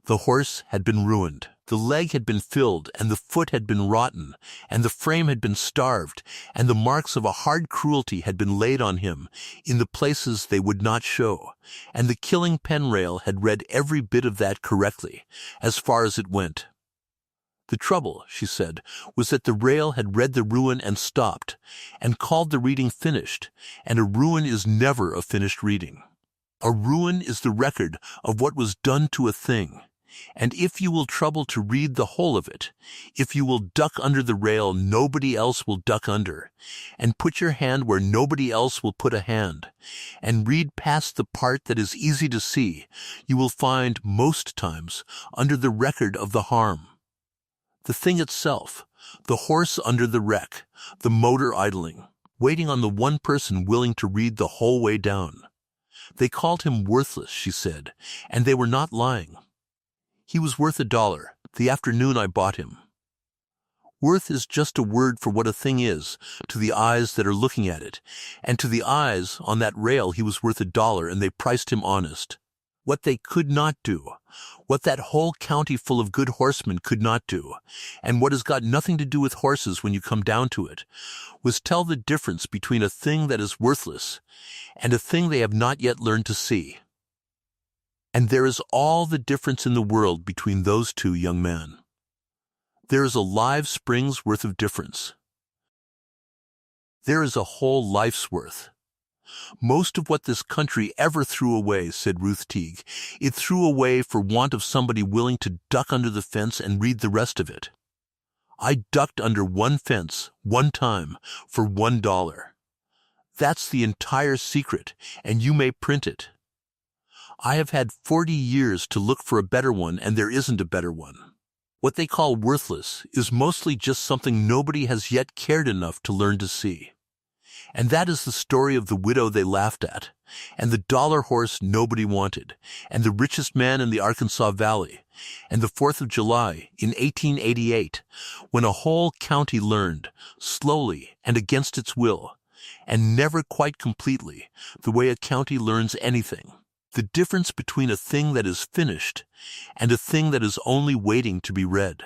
The horse had been ruined. The leg had been filled, and the foot had been rotten, and the frame had been starved, and the marks of a hard cruelty had been laid on him in the places they would not show, and the killing pen rail had read every bit of that correctly, as far as it went. The trouble, she said, was that the rail had read the ruin and stopped, and called the reading finished, and a ruin is never a finished reading. A ruin is the record of what was done to a thing. And if you will trouble to read the whole of it, if you will duck under the rail nobody else will duck under, and put your hand where nobody else will put a hand, and read past the part that is easy to see, you will find, most times, under the record of the harm. The thing itself, the horse under the wreck, the motor idling, waiting on the one person willing to read the whole way down. They called him worthless, she said, and they were not lying. He was worth $1 the afternoon I bought him. Worth is just a word for what a thing is to the eyes that are looking at it, and to the eyes on that rail he was worth $1, and they priced him honest. What they could not do, what that whole county full of good horsemen could not do, and what has got nothing to do with horses when you come down to it, was tell the difference between a thing that is worthless and a thing they have not yet learned to see. And there is all the difference in the world between those two young men. There is a live spring's worth of difference. There is a whole life's worth. Most of what this country ever threw away, said Ruth Teague, it threw away for want of somebody willing to duck under the fence and read the rest of it. I ducked under one fence, one time, for $1. That's the entire secret, and you may print it. I have had 40 years to look for a better one, and there isn't a better one. What they call worthless is mostly just something nobody has yet cared enough to learn to see. And that is the story of the widow they laughed at, and the dollar horse nobody wanted, and the richest man in the Arkansas Valley, and the 4th of July in 1888, when a whole county learned, slowly and against its will, and never quite completely, the way a county learns anything, the difference between a thing that is finished and a thing that is only waiting to be read.